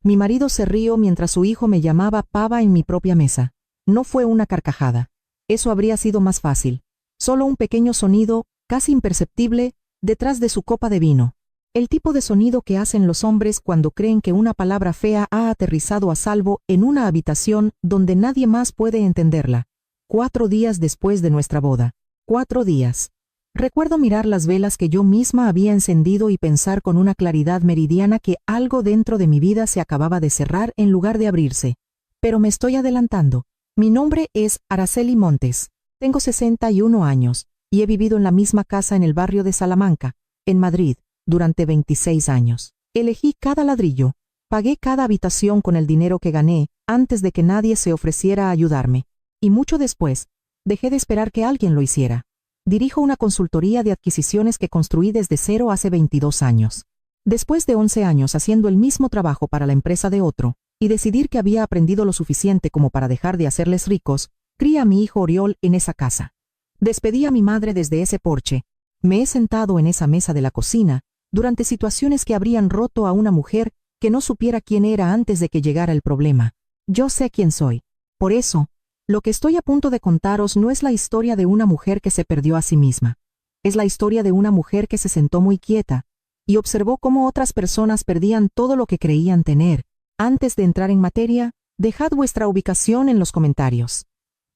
Mi marido se rió mientras su hijo me llamaba pava en mi propia mesa. No fue una carcajada. Eso habría sido más fácil. Solo un pequeño sonido, casi imperceptible, detrás de su copa de vino. El tipo de sonido que hacen los hombres cuando creen que una palabra fea ha aterrizado a salvo en una habitación donde nadie más puede entenderla. 4 días después de nuestra boda. 4 días. Recuerdo mirar las velas que yo misma había encendido y pensar con una claridad meridiana que algo dentro de mi vida se acababa de cerrar en lugar de abrirse. Pero me estoy adelantando. Mi nombre es Araceli Montes. Tengo 61 años y he vivido en la misma casa en el barrio de Salamanca, en Madrid, durante 26 años. Elegí cada ladrillo, pagué cada habitación con el dinero que gané antes de que nadie se ofreciera a ayudarme. Y mucho después, dejé de esperar que alguien lo hiciera. Dirijo una consultoría de adquisiciones que construí desde cero hace 22 años. Después de 11 años haciendo el mismo trabajo para la empresa de otro, y decidir que había aprendido lo suficiente como para dejar de hacerles ricos, crié a mi hijo Oriol en esa casa. Despedí a mi madre desde ese porche. Me he sentado en esa mesa de la cocina durante situaciones que habrían roto a una mujer que no supiera quién era antes de que llegara el problema. Yo sé quién soy. Por eso, lo que estoy a punto de contaros no es la historia de una mujer que se perdió a sí misma. Es la historia de una mujer que se sentó muy quieta y observó cómo otras personas perdían todo lo que creían tener. Antes de entrar en materia, dejad vuestra ubicación en los comentarios.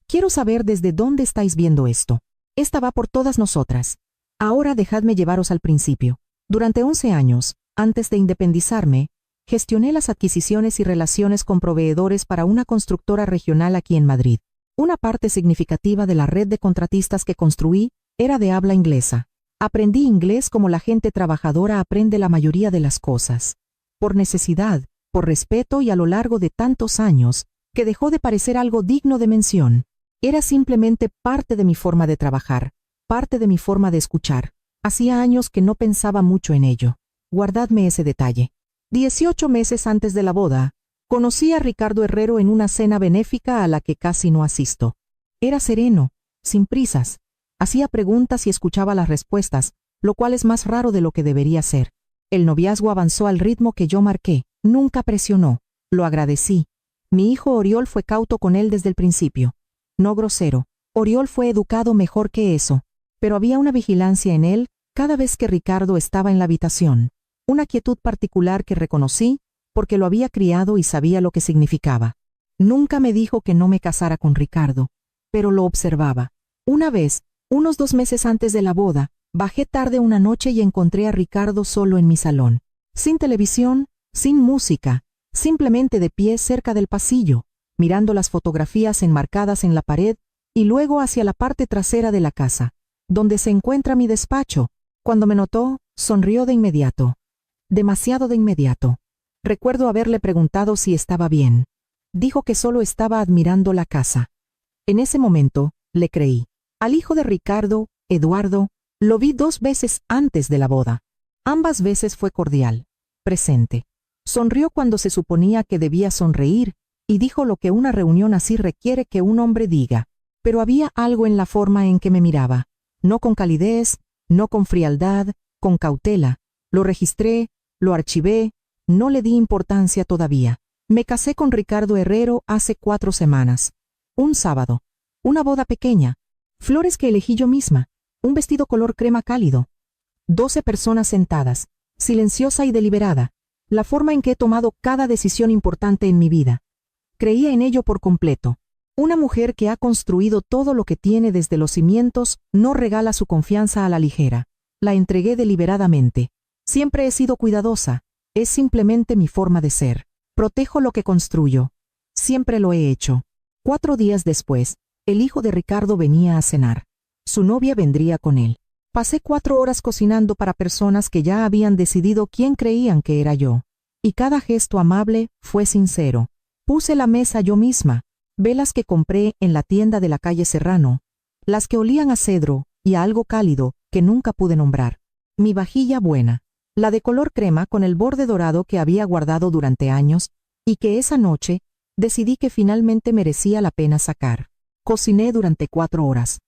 Quiero saber desde dónde estáis viendo esto. Esta va por todas nosotras. Ahora dejadme llevaros al principio. Durante 11 años, antes de independizarme, gestioné las adquisiciones y relaciones con proveedores para una constructora regional aquí en Madrid. Una parte significativa de la red de contratistas que construí era de habla inglesa. Aprendí inglés como la gente trabajadora aprende la mayoría de las cosas. Por necesidad, por respeto y a lo largo de tantos años, que dejó de parecer algo digno de mención. Era simplemente parte de mi forma de trabajar, parte de mi forma de escuchar. Hacía años que no pensaba mucho en ello. Guardadme ese detalle. 18 meses antes de la boda, conocí a Ricardo Herrero en una cena benéfica a la que casi no asisto. Era sereno, sin prisas. Hacía preguntas y escuchaba las respuestas, lo cual es más raro de lo que debería ser. El noviazgo avanzó al ritmo que yo marqué. Nunca presionó. Lo agradecí. Mi hijo Oriol fue cauto con él desde el principio. No grosero. Oriol fue educado mejor que eso. Pero había una vigilancia en él cada vez que Ricardo estaba en la habitación. Una quietud particular que reconocí porque lo había criado y sabía lo que significaba. Nunca me dijo que no me casara con Ricardo, pero lo observaba. Una vez, unos 2 meses antes de la boda, bajé tarde una noche y encontré a Ricardo solo en mi salón. Sin televisión, sin música, simplemente de pie cerca del pasillo, mirando las fotografías enmarcadas en la pared y luego hacia la parte trasera de la casa, donde se encuentra mi despacho. Cuando me notó, sonrió de inmediato. Demasiado de inmediato. Recuerdo haberle preguntado si estaba bien. Dijo que solo estaba admirando la casa. En ese momento, le creí. Al hijo de Ricardo, Eduardo, lo vi 2 veces antes de la boda. Ambas veces fue cordial, presente. Sonrió cuando se suponía que debía sonreír y dijo lo que una reunión así requiere que un hombre diga. Pero había algo en la forma en que me miraba. No con calidez, no con frialdad, con cautela. Lo registré, lo archivé, no le di importancia todavía. Me casé con Ricardo Herrero hace 4 semanas. Un sábado. Una boda pequeña. Flores que elegí yo misma. Un vestido color crema cálido. 12 personas sentadas, silenciosa y deliberada. La forma en que he tomado cada decisión importante en mi vida. Creía en ello por completo. Una mujer que ha construido todo lo que tiene desde los cimientos no regala su confianza a la ligera. La entregué deliberadamente. Siempre he sido cuidadosa. Es simplemente mi forma de ser. Protejo lo que construyo. Siempre lo he hecho. 4 días después, el hijo de Ricardo venía a cenar. Su novia vendría con él. Pasé 4 horas cocinando para personas que ya habían decidido quién creían que era yo. Y cada gesto amable fue sincero. Puse la mesa yo misma. Velas que compré en la tienda de la calle Serrano. Las que olían a cedro y a algo cálido que nunca pude nombrar. Mi vajilla buena. La de color crema con el borde dorado que había guardado durante años y que esa noche decidí que finalmente merecía la pena sacar. Cociné durante 4 horas.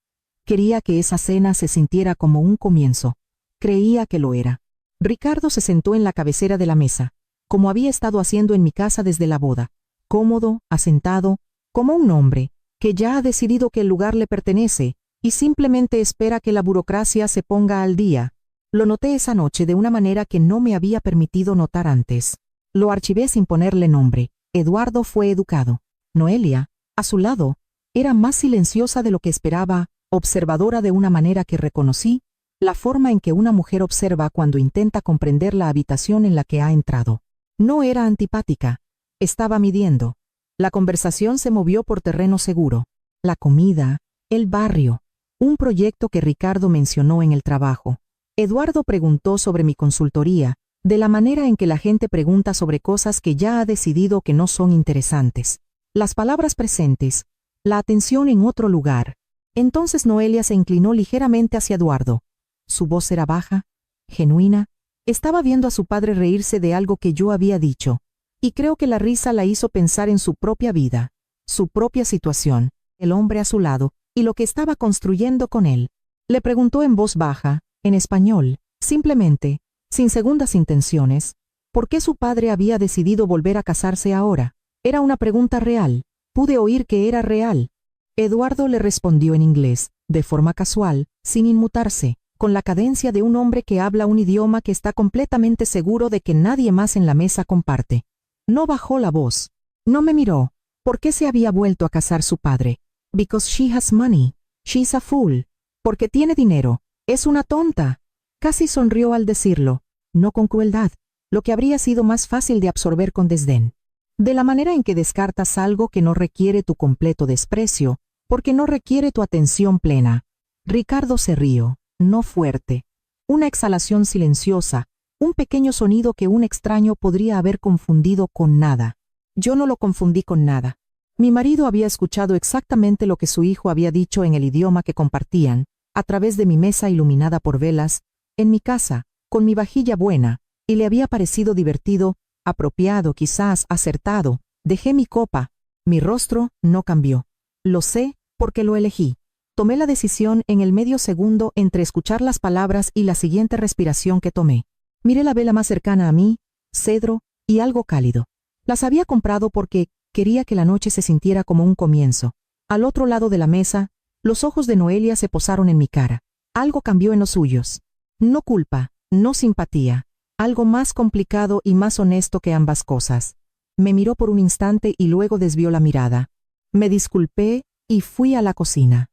Quería que esa cena se sintiera como un comienzo. Creía que lo era. Ricardo se sentó en la cabecera de la mesa. como había estado haciendo en mi casa desde la boda, cómodo, asentado, como un hombre que ya ha decidido que el lugar le pertenece y simplemente espera que la burocracia se ponga al día. Lo noté esa noche de una manera que no me había permitido notar antes. Lo archivé sin ponerle nombre. Eduardo fue educado. Noelia, a su lado, era más silenciosa de lo que esperaba, observadora de una manera que reconocí, la forma en que una mujer observa cuando intenta comprender la habitación en la que ha entrado. No era antipática, estaba midiendo. La conversación se movió por terreno seguro. La comida, el barrio, un proyecto que Ricardo mencionó en el trabajo. Eduardo preguntó sobre mi consultoría, de la manera en que la gente pregunta sobre cosas que ya ha decidido que no son interesantes. Las palabras presentes, la atención en otro lugar. Entonces Noelia se inclinó ligeramente hacia Eduardo. Su voz era baja, genuina. Estaba viendo a su padre reírse de algo que yo había dicho, y creo que la risa la hizo pensar en su propia vida, su propia situación, el hombre a su lado, y lo que estaba construyendo con él. Le preguntó en voz baja, en español, simplemente, sin segundas intenciones, ¿por qué su padre había decidido volver a casarse ahora? Era una pregunta real. Pude oír que era real. Eduardo le respondió en inglés, de forma casual, sin inmutarse, con la cadencia de un hombre que habla un idioma que está completamente seguro de que nadie más en la mesa comparte. No bajó la voz. No me miró. ¿Por qué se había vuelto a casar su padre? Because she has money. She's a fool. Porque tiene dinero. Es una tonta. Casi sonrió al decirlo, no con crueldad, lo que habría sido más fácil de absorber con desdén. De la manera en que descartas algo que no requiere tu completo desprecio, porque no requiere tu atención plena. Ricardo se rió, no fuerte. Una exhalación silenciosa, un pequeño sonido que un extraño podría haber confundido con nada. Yo no lo confundí con nada. Mi marido había escuchado exactamente lo que su hijo había dicho en el idioma que compartían, a través de mi mesa iluminada por velas, en mi casa, con mi vajilla buena, y le había parecido divertido, apropiado, quizás acertado. Dejé mi copa. Mi rostro no cambió. Lo sé, porque lo elegí. Tomé la decisión en el medio segundo entre escuchar las palabras y la siguiente respiración que tomé. Miré la vela más cercana a mí, cedro y algo cálido. Las había comprado porque quería que la noche se sintiera como un comienzo. Al otro lado de la mesa, los ojos de Noelia se posaron en mi cara. Algo cambió en los suyos. No culpa, no simpatía. Algo más complicado y más honesto que ambas cosas. Me miró por un instante y luego desvió la mirada. Me disculpé y fui a la cocina.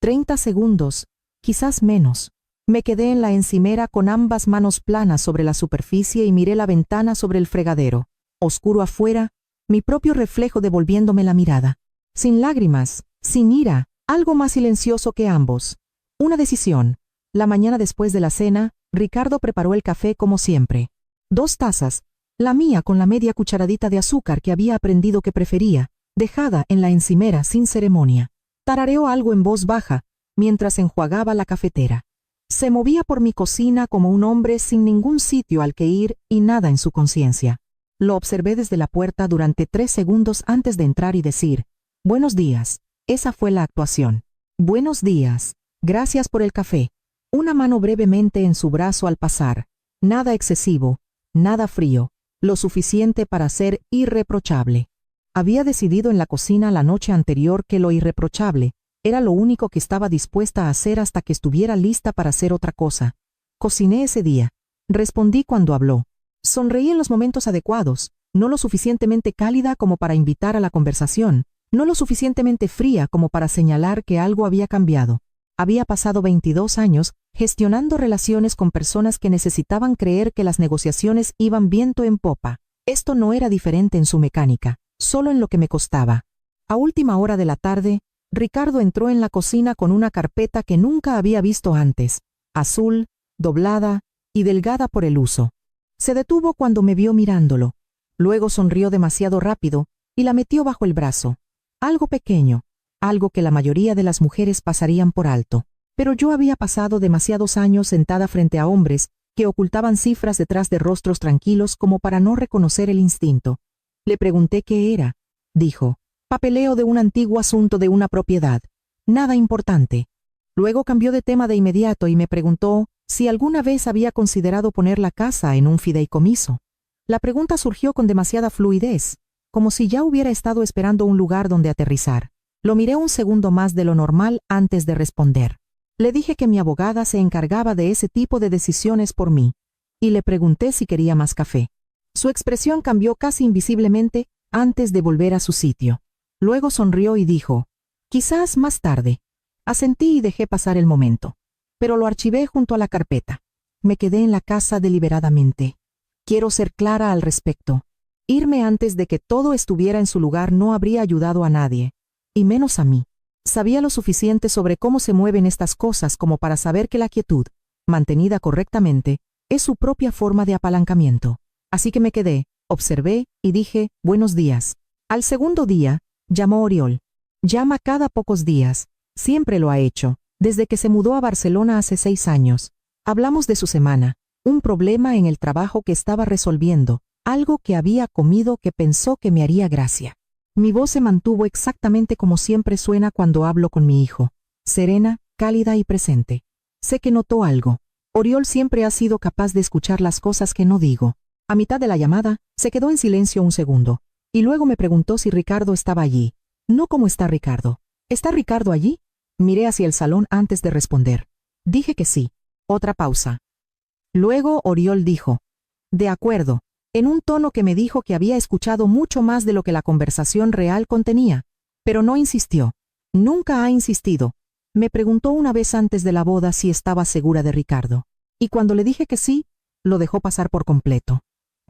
30 segundos, quizás menos. Me quedé en la encimera con ambas manos planas sobre la superficie y miré la ventana sobre el fregadero. Oscuro afuera, mi propio reflejo devolviéndome la mirada. Sin lágrimas, sin ira, algo más silencioso que ambos. Una decisión. La mañana después de la cena, Ricardo preparó el café como siempre. 2 tazas, la mía con la media cucharadita de azúcar que había aprendido que prefería, dejada en la encimera sin ceremonia. Tarareó algo en voz baja, mientras enjuagaba la cafetera. Se movía por mi cocina como un hombre sin ningún sitio al que ir y nada en su conciencia. Lo observé desde la puerta durante 3 segundos antes de entrar y decir, «Buenos días». Esa fue la actuación. «Buenos días. Gracias por el café». Una mano brevemente en su brazo al pasar. Nada excesivo, nada frío, lo suficiente para ser irreprochable. Había decidido en la cocina la noche anterior que lo irreprochable era lo único que estaba dispuesta a hacer hasta que estuviera lista para hacer otra cosa. Cociné ese día. Respondí cuando habló. Sonreí en los momentos adecuados, no lo suficientemente cálida como para invitar a la conversación, no lo suficientemente fría como para señalar que algo había cambiado. Había pasado 22 años gestionando relaciones con personas que necesitaban creer que las negociaciones iban viento en popa. Esto no era diferente en su mecánica, solo en lo que me costaba. A última hora de la tarde, Ricardo entró en la cocina con una carpeta que nunca había visto antes, azul, doblada y delgada por el uso. Se detuvo cuando me vio mirándolo. Luego sonrió demasiado rápido y la metió bajo el brazo. Algo pequeño, algo que la mayoría de las mujeres pasarían por alto. Pero yo había pasado demasiados años sentada frente a hombres que ocultaban cifras detrás de rostros tranquilos como para no reconocer el instinto. Le pregunté qué era. Dijo, papeleo de un antiguo asunto de una propiedad. Nada importante. Luego cambió de tema de inmediato y me preguntó si alguna vez había considerado poner la casa en un fideicomiso. La pregunta surgió con demasiada fluidez, como si ya hubiera estado esperando un lugar donde aterrizar. Lo miré un segundo más de lo normal antes de responder. Le dije que mi abogada se encargaba de ese tipo de decisiones por mí, y le pregunté si quería más café. Su expresión cambió casi invisiblemente antes de volver a su sitio. Luego sonrió y dijo, «Quizás más tarde». Asentí y dejé pasar el momento, pero lo archivé junto a la carpeta. Me quedé en la casa deliberadamente. Quiero ser clara al respecto. Irme antes de que todo estuviera en su lugar no habría ayudado a nadie, y menos a mí. Sabía lo suficiente sobre cómo se mueven estas cosas como para saber que la quietud, mantenida correctamente, es su propia forma de apalancamiento. Así que me quedé, observé y dije, «Buenos días». Al segundo día, llamó Oriol. Llama cada pocos días. Siempre lo ha hecho, desde que se mudó a Barcelona hace 6 años. Hablamos de su semana, un problema en el trabajo que estaba resolviendo, algo que había comido que pensó que me haría gracia. Mi voz se mantuvo exactamente como siempre suena cuando hablo con mi hijo, serena, cálida y presente. Sé que notó algo. Oriol siempre ha sido capaz de escuchar las cosas que no digo. A mitad de la llamada, se quedó en silencio un segundo, y luego me preguntó si Ricardo estaba allí. No, ¿cómo está Ricardo? ¿Está Ricardo allí? Miré hacia el salón antes de responder. Dije que sí. Otra pausa. Luego Oriol dijo, «De acuerdo», en un tono que me dijo que había escuchado mucho más de lo que la conversación real contenía, pero no insistió. Nunca ha insistido. Me preguntó una vez antes de la boda si estaba segura de Ricardo, y cuando le dije que sí, lo dejó pasar por completo.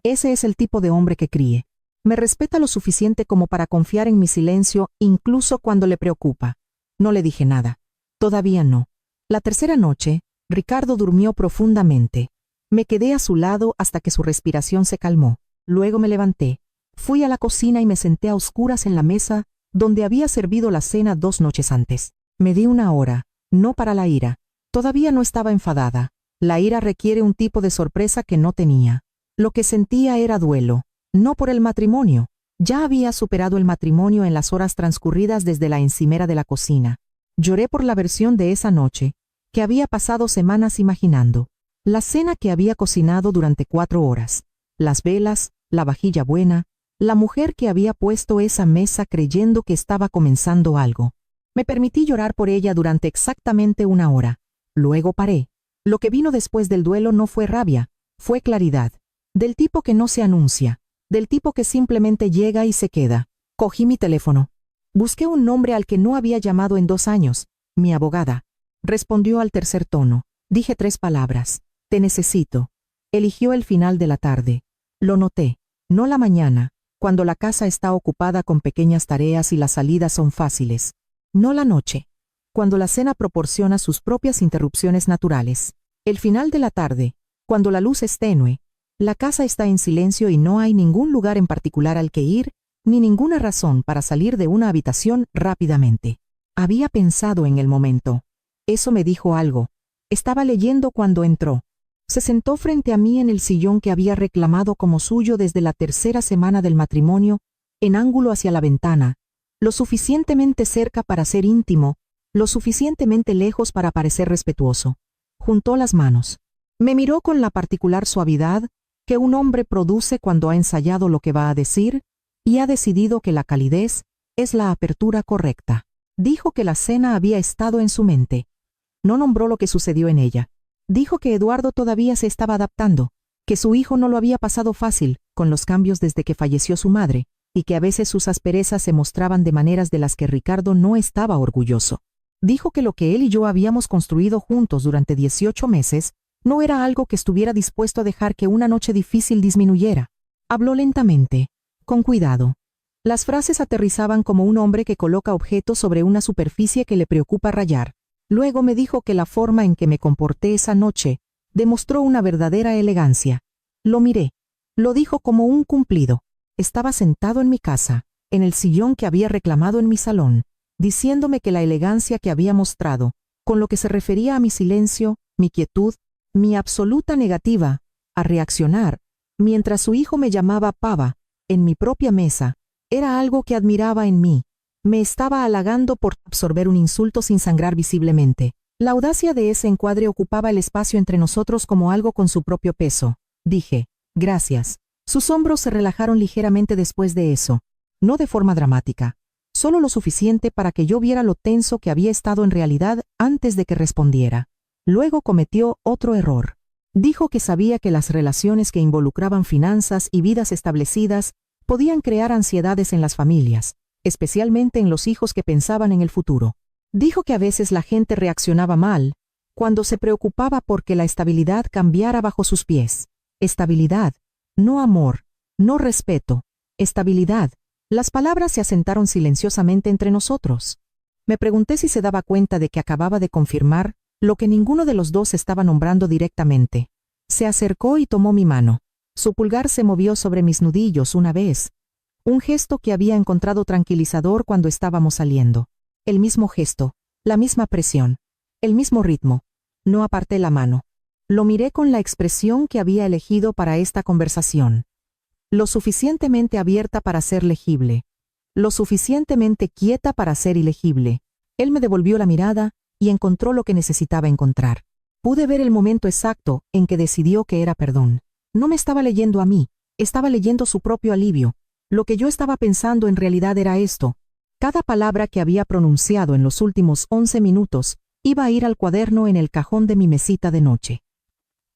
Ese es el tipo de hombre que críe. Me respeta lo suficiente como para confiar en mi silencio incluso cuando le preocupa. No le dije nada. Todavía no. La tercera noche, Ricardo durmió profundamente. Me quedé a su lado hasta que su respiración se calmó. Luego me levanté. Fui a la cocina y me senté a oscuras en la mesa donde había servido la cena 2 noches antes. Me di una hora, no para la ira. Todavía no estaba enfadada. La ira requiere un tipo de sorpresa que no tenía. Lo que sentía era duelo, no por el matrimonio. Ya había superado el matrimonio en las horas transcurridas desde la encimera de la cocina. Lloré por la versión de esa noche, que había pasado semanas imaginando. La cena que había cocinado durante 4 horas, las velas, la vajilla buena, la mujer que había puesto esa mesa creyendo que estaba comenzando algo. Me permití llorar por ella durante exactamente 1 hora. Luego paré. Lo que vino después del duelo no fue rabia, fue claridad. Del tipo que no se anuncia, del tipo que simplemente llega y se queda. Cogí mi teléfono. Busqué un nombre al que no había llamado en 2 años. Mi abogada. Respondió al tercer tono. Dije 3 palabras. Te necesito. Eligió el final de la tarde. Lo noté. No la mañana, cuando la casa está ocupada con pequeñas tareas y las salidas son fáciles. No la noche, cuando la cena proporciona sus propias interrupciones naturales. El final de la tarde, cuando la luz es tenue, la casa está en silencio y no hay ningún lugar en particular al que ir, ni ninguna razón para salir de una habitación rápidamente. Había pensado en el momento. Eso me dijo algo. Estaba leyendo cuando entró. Se sentó frente a mí en el sillón que había reclamado como suyo desde la 3ª semana del matrimonio, en ángulo hacia la ventana, lo suficientemente cerca para ser íntimo, lo suficientemente lejos para parecer respetuoso. Juntó las manos. Me miró con la particular suavidad que un hombre produce cuando ha ensayado lo que va a decir y ha decidido que la calidez es la apertura correcta. Dijo que la cena había estado en su mente. No nombró lo que sucedió en ella. Dijo que Eduardo todavía se estaba adaptando, que su hijo no lo había pasado fácil con los cambios desde que falleció su madre, y que a veces sus asperezas se mostraban de maneras de las que Ricardo no estaba orgulloso. Dijo que lo que él y yo habíamos construido juntos durante 18 meses no era algo que estuviera dispuesto a dejar que una noche difícil disminuyera. Habló lentamente, con cuidado. Las frases aterrizaban como un hombre que coloca objetos sobre una superficie que le preocupa rayar. Luego me dijo que la forma en que me comporté esa noche demostró una verdadera elegancia. Lo miré. Lo dijo como un cumplido. Estaba sentado en mi casa, en el sillón que había reclamado en mi salón, diciéndome que la elegancia que había mostrado, con lo que se refería a mi silencio, mi quietud, mi absoluta negativa a reaccionar, mientras su hijo me llamaba pava, en mi propia mesa, era algo que admiraba en mí. Me estaba halagando por absorber un insulto sin sangrar visiblemente. La audacia de ese encuadre ocupaba el espacio entre nosotros como algo con su propio peso. Dije, gracias. Sus hombros se relajaron ligeramente después de eso, no de forma dramática, solo lo suficiente para que yo viera lo tenso que había estado en realidad antes de que respondiera. Luego cometió otro error. Dijo que sabía que las relaciones que involucraban finanzas y vidas establecidas podían crear ansiedades en las familias, especialmente en los hijos que pensaban en el futuro. Dijo que a veces la gente reaccionaba mal cuando se preocupaba porque la estabilidad cambiara bajo sus pies. Estabilidad, no amor, no respeto. Estabilidad. Las palabras se asentaron silenciosamente entre nosotros. Me pregunté si se daba cuenta de que acababa de confirmar lo que ninguno de los dos estaba nombrando directamente. Se acercó y tomó mi mano. Su pulgar se movió sobre mis nudillos una vez, un gesto que había encontrado tranquilizador cuando estábamos saliendo. El mismo gesto, la misma presión, el mismo ritmo. No aparté la mano. Lo miré con la expresión que había elegido para esta conversación. Lo suficientemente abierta para ser legible, lo suficientemente quieta para ser ilegible. Él me devolvió la mirada y encontró lo que necesitaba encontrar. Pude ver el momento exacto en que decidió que era perdón. No me estaba leyendo a mí, estaba leyendo su propio alivio. Lo que yo estaba pensando en realidad era esto. Cada palabra que había pronunciado en los últimos 11 minutos iba a ir al cuaderno en el cajón de mi mesita de noche.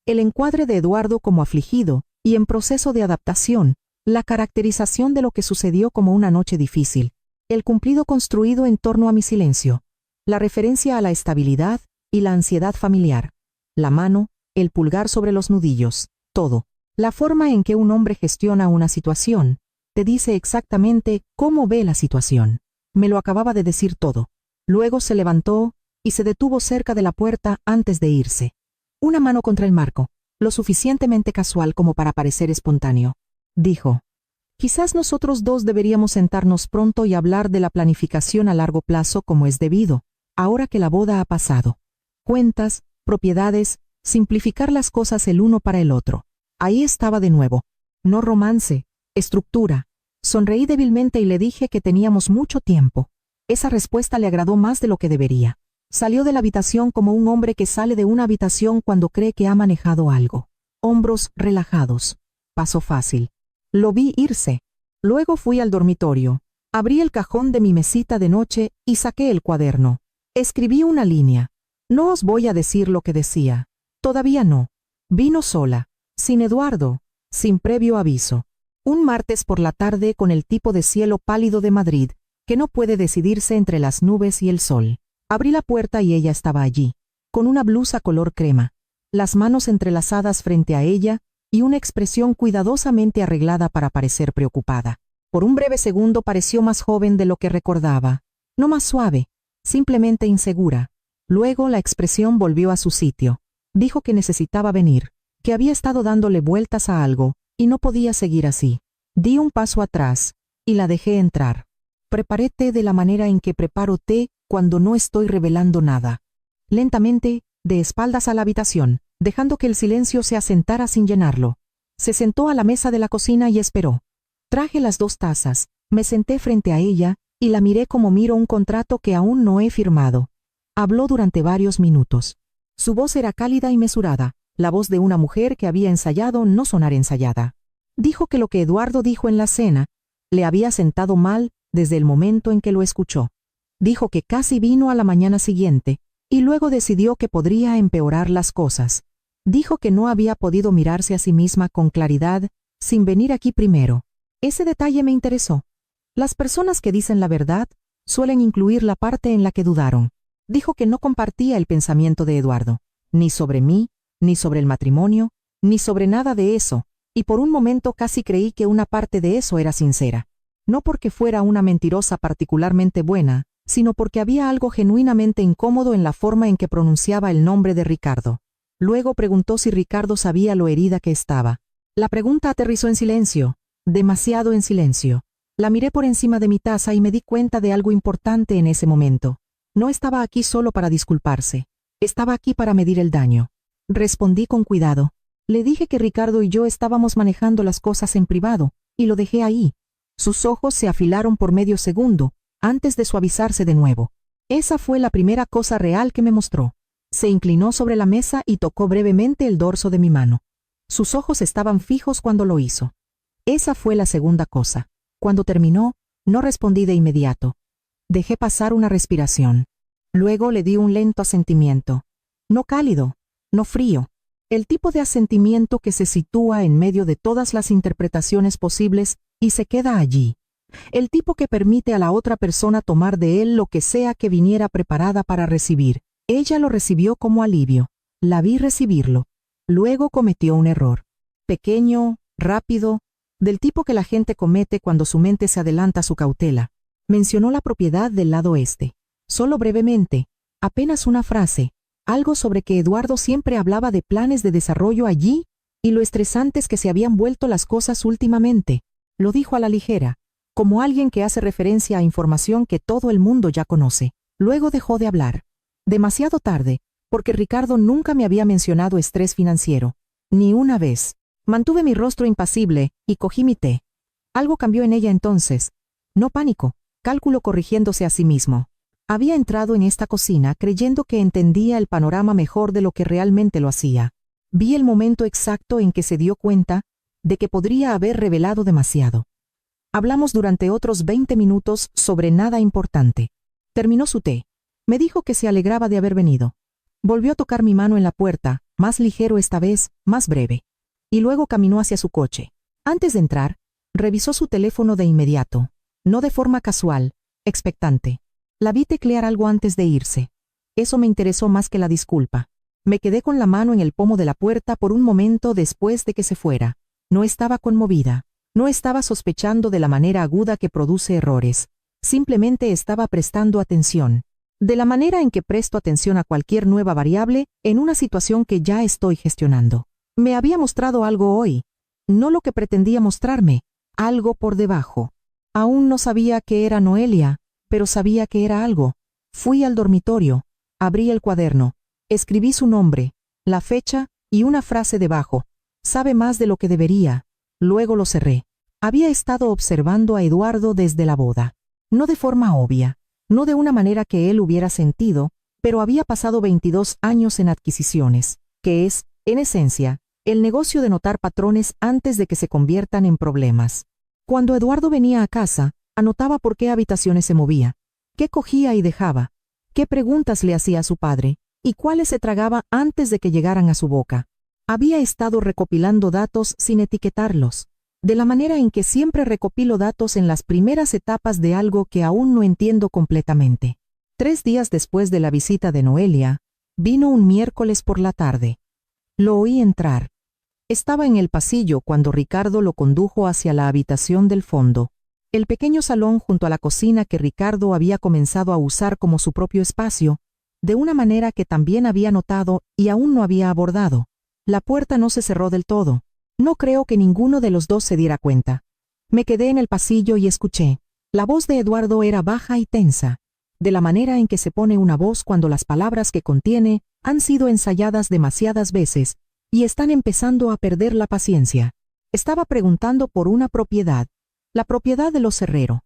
El encuadre de Eduardo como afligido y en proceso de adaptación, la caracterización de lo que sucedió como una noche difícil, el cumplido construido en torno a mi silencio, la referencia a la estabilidad y la ansiedad familiar, la mano, el pulgar sobre los nudillos, todo. La forma en que un hombre gestiona una situación te dice exactamente cómo ve la situación. Me lo acababa de decir todo. Luego se levantó y se detuvo cerca de la puerta antes de irse. Una mano contra el marco, lo suficientemente casual como para parecer espontáneo. Dijo: quizás nosotros dos deberíamos sentarnos pronto y hablar de la planificación a largo plazo como es debido, ahora que la boda ha pasado. Cuentas, propiedades, simplificar las cosas el uno para el otro. Ahí estaba de nuevo. No romance, estructura. Sonreí débilmente y le dije que teníamos mucho tiempo. Esa respuesta le agradó más de lo que debería. Salió de la habitación como un hombre que sale de una habitación cuando cree que ha manejado algo. Hombros relajados. Paso fácil. Lo vi irse. Luego fui al dormitorio. Abrí el cajón de mi mesita de noche y saqué el cuaderno. Escribí una línea. No os voy a decir lo que decía. Todavía no. Vino sola, sin Eduardo, sin previo aviso. Un martes por la tarde con el tipo de cielo pálido de Madrid, que no puede decidirse entre las nubes y el sol. Abrí la puerta y ella estaba allí, con una blusa color crema, las manos entrelazadas frente a ella y una expresión cuidadosamente arreglada para parecer preocupada. Por un breve segundo pareció más joven de lo que recordaba, no más suave, simplemente insegura. Luego la expresión volvió a su sitio. Dijo que necesitaba venir, que había estado dándole vueltas a algo y no podía seguir así. Di un paso atrás y la dejé entrar. Preparé té de la manera en que preparo té cuando no estoy revelando nada. Lentamente, de espaldas a la habitación, dejando que el silencio se asentara sin llenarlo. Se sentó a la mesa de la cocina y esperó. Traje las 2 tazas, me senté frente a ella y la miré como miro un contrato que aún no he firmado. Habló durante varios minutos. Su voz era cálida y mesurada, la voz de una mujer que había ensayado no sonar ensayada. Dijo que lo que Eduardo dijo en la cena le había sentado mal desde el momento en que lo escuchó. Dijo que casi vino a la mañana siguiente y luego decidió que podría empeorar las cosas. Dijo que no había podido mirarse a sí misma con claridad sin venir aquí primero. Ese detalle me interesó. Las personas que dicen la verdad suelen incluir la parte en la que dudaron. Dijo que no compartía el pensamiento de Eduardo, ni sobre mí, ni sobre el matrimonio, ni sobre nada de eso, y por un momento casi creí que una parte de eso era sincera. No porque fuera una mentirosa particularmente buena, sino porque había algo genuinamente incómodo en la forma en que pronunciaba el nombre de Ricardo. Luego preguntó si Ricardo sabía lo herida que estaba. La pregunta aterrizó en silencio, demasiado en silencio. La miré por encima de mi taza y me di cuenta de algo importante en ese momento. No estaba aquí solo para disculparse. Estaba aquí para medir el daño. Respondí con cuidado. Le dije que Ricardo y yo estábamos manejando las cosas en privado, y lo dejé ahí. Sus ojos se afilaron por medio segundo, antes de suavizarse de nuevo. Esa fue la primera cosa real que me mostró. Se inclinó sobre la mesa y tocó brevemente el dorso de mi mano. Sus ojos estaban fijos cuando lo hizo. Esa fue la segunda cosa. Cuando terminó, no respondí de inmediato. Dejé pasar una respiración. Luego le di un lento asentimiento. No cálido, no frío. El tipo de asentimiento que se sitúa en medio de todas las interpretaciones posibles y se queda allí. El tipo que permite a la otra persona tomar de él lo que sea que viniera preparada para recibir. Ella lo recibió como alivio. La vi recibirlo. Luego cometió un error. Pequeño, rápido, del tipo que la gente comete cuando su mente se adelanta a su cautela. Mencionó la propiedad del lado este. Solo brevemente, apenas una frase, algo sobre que Eduardo siempre hablaba de planes de desarrollo allí y lo estresantes que se habían vuelto las cosas últimamente. Lo dijo a la ligera, como alguien que hace referencia a información que todo el mundo ya conoce. Luego dejó de hablar. Demasiado tarde, porque Ricardo nunca me había mencionado estrés financiero. Ni una vez. Mantuve mi rostro impasible y cogí mi té. Algo cambió en ella entonces. No pánico, cálculo corrigiéndose a sí mismo. Había entrado en esta cocina creyendo que entendía el panorama mejor de lo que realmente lo hacía. Vi el momento exacto en que se dio cuenta de que podría haber revelado demasiado. Hablamos durante otros 20 minutos sobre nada importante. Terminó su té. Me dijo que se alegraba de haber venido. Volvió a tocar mi mano en la puerta, más ligero esta vez, más breve. Y luego caminó hacia su coche. Antes de entrar, revisó su teléfono de inmediato, no de forma casual, expectante. La vi teclear algo antes de irse. Eso me interesó más que la disculpa. Me quedé con la mano en el pomo de la puerta por un momento después de que se fuera. No estaba conmovida. No estaba sospechando de la manera aguda que produce errores. Simplemente estaba prestando atención. De la manera en que presto atención a cualquier nueva variable en una situación que ya estoy gestionando. Me había mostrado algo hoy. No lo que pretendía mostrarme, algo por debajo. Aún no sabía que era Noelia, pero sabía que era algo. Fui al dormitorio, abrí el cuaderno, escribí su nombre, la fecha y una frase debajo. Sabe más de lo que debería. Luego lo cerré. Había estado observando a Eduardo desde la boda. No de forma obvia, no de una manera que él hubiera sentido, pero había pasado 22 años en adquisiciones, que es, en esencia, el negocio de notar patrones antes de que se conviertan en problemas. Cuando Eduardo venía a casa, anotaba por qué habitaciones se movía, qué cogía y dejaba, qué preguntas le hacía a su padre, y cuáles se tragaba antes de que llegaran a su boca. Había estado recopilando datos sin etiquetarlos, de la manera en que siempre recopilo datos en las primeras etapas de algo que aún no entiendo completamente. 3 días después de la visita de Noelia, vino un miércoles por la tarde. Lo oí entrar. Estaba en el pasillo cuando Ricardo lo condujo hacia la habitación del fondo, el pequeño salón junto a la cocina que Ricardo había comenzado a usar como su propio espacio, de una manera que también había notado y aún no había abordado. La puerta no se cerró del todo. No creo que ninguno de los dos se diera cuenta. Me quedé en el pasillo y escuché. La voz de Eduardo era baja y tensa, de la manera en que se pone una voz cuando las palabras que contiene han sido ensayadas demasiadas veces y están empezando a perder la paciencia. Estaba preguntando por una propiedad, la propiedad de los Herrero.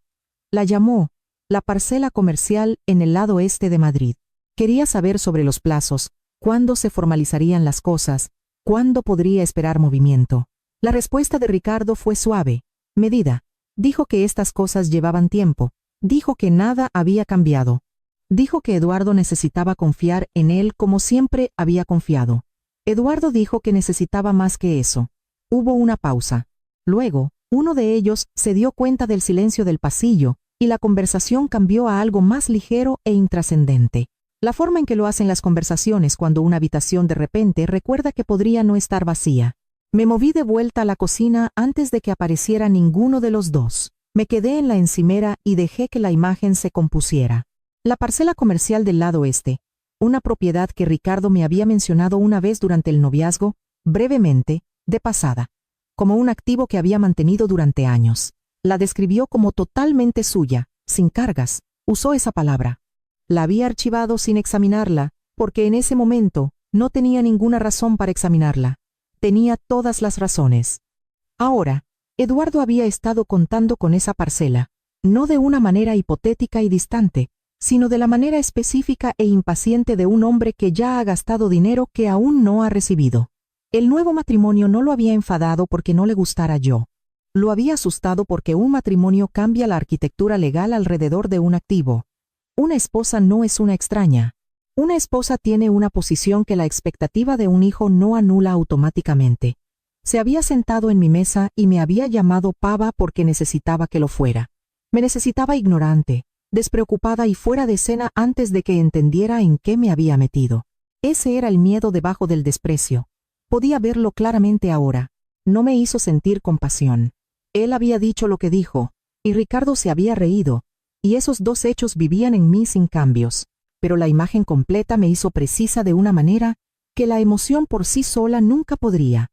La llamó, la parcela comercial en el lado este de Madrid. Quería saber sobre los plazos, cuándo se formalizarían las cosas, cuándo podría esperar movimiento. La respuesta de Ricardo fue suave, medida. Dijo que estas cosas llevaban tiempo. Dijo que nada había cambiado. Dijo que Eduardo necesitaba confiar en él como siempre había confiado. Eduardo dijo que necesitaba más que eso. Hubo una pausa. Luego, uno de ellos se dio cuenta del silencio del pasillo y la conversación cambió a algo más ligero e intrascendente. La forma en que lo hacen las conversaciones cuando una habitación de repente recuerda que podría no estar vacía. Me moví de vuelta a la cocina antes de que apareciera ninguno de los dos. Me quedé en la encimera y dejé que la imagen se compusiera. La parcela comercial del lado este, una propiedad que Ricardo me había mencionado una vez durante el noviazgo, brevemente, de pasada, como un activo que había mantenido durante años. La describió como totalmente suya, sin cargas, usó esa palabra. La había archivado sin examinarla, porque en ese momento no tenía ninguna razón para examinarla. Tenía todas las razones. Ahora, Eduardo había estado contando con esa parcela, no de una manera hipotética y distante, sino de la manera específica e impaciente de un hombre que ya ha gastado dinero que aún no ha recibido. El nuevo matrimonio no lo había enfadado porque no le gustara yo. Lo había asustado porque un matrimonio cambia la arquitectura legal alrededor de un activo. Una esposa no es una extraña. Una esposa tiene una posición que la expectativa de un hijo no anula automáticamente. Se había sentado en mi mesa y me había llamado pava porque necesitaba que lo fuera. Me necesitaba ignorante, despreocupada y fuera de escena antes de que entendiera en qué me había metido. Ese era el miedo debajo del desprecio. Podía verlo claramente ahora. No me hizo sentir compasión. Él había dicho lo que dijo, y Ricardo se había reído, y esos dos hechos vivían en mí sin cambios, pero la imagen completa me hizo precisa de una manera que la emoción por sí sola nunca podría.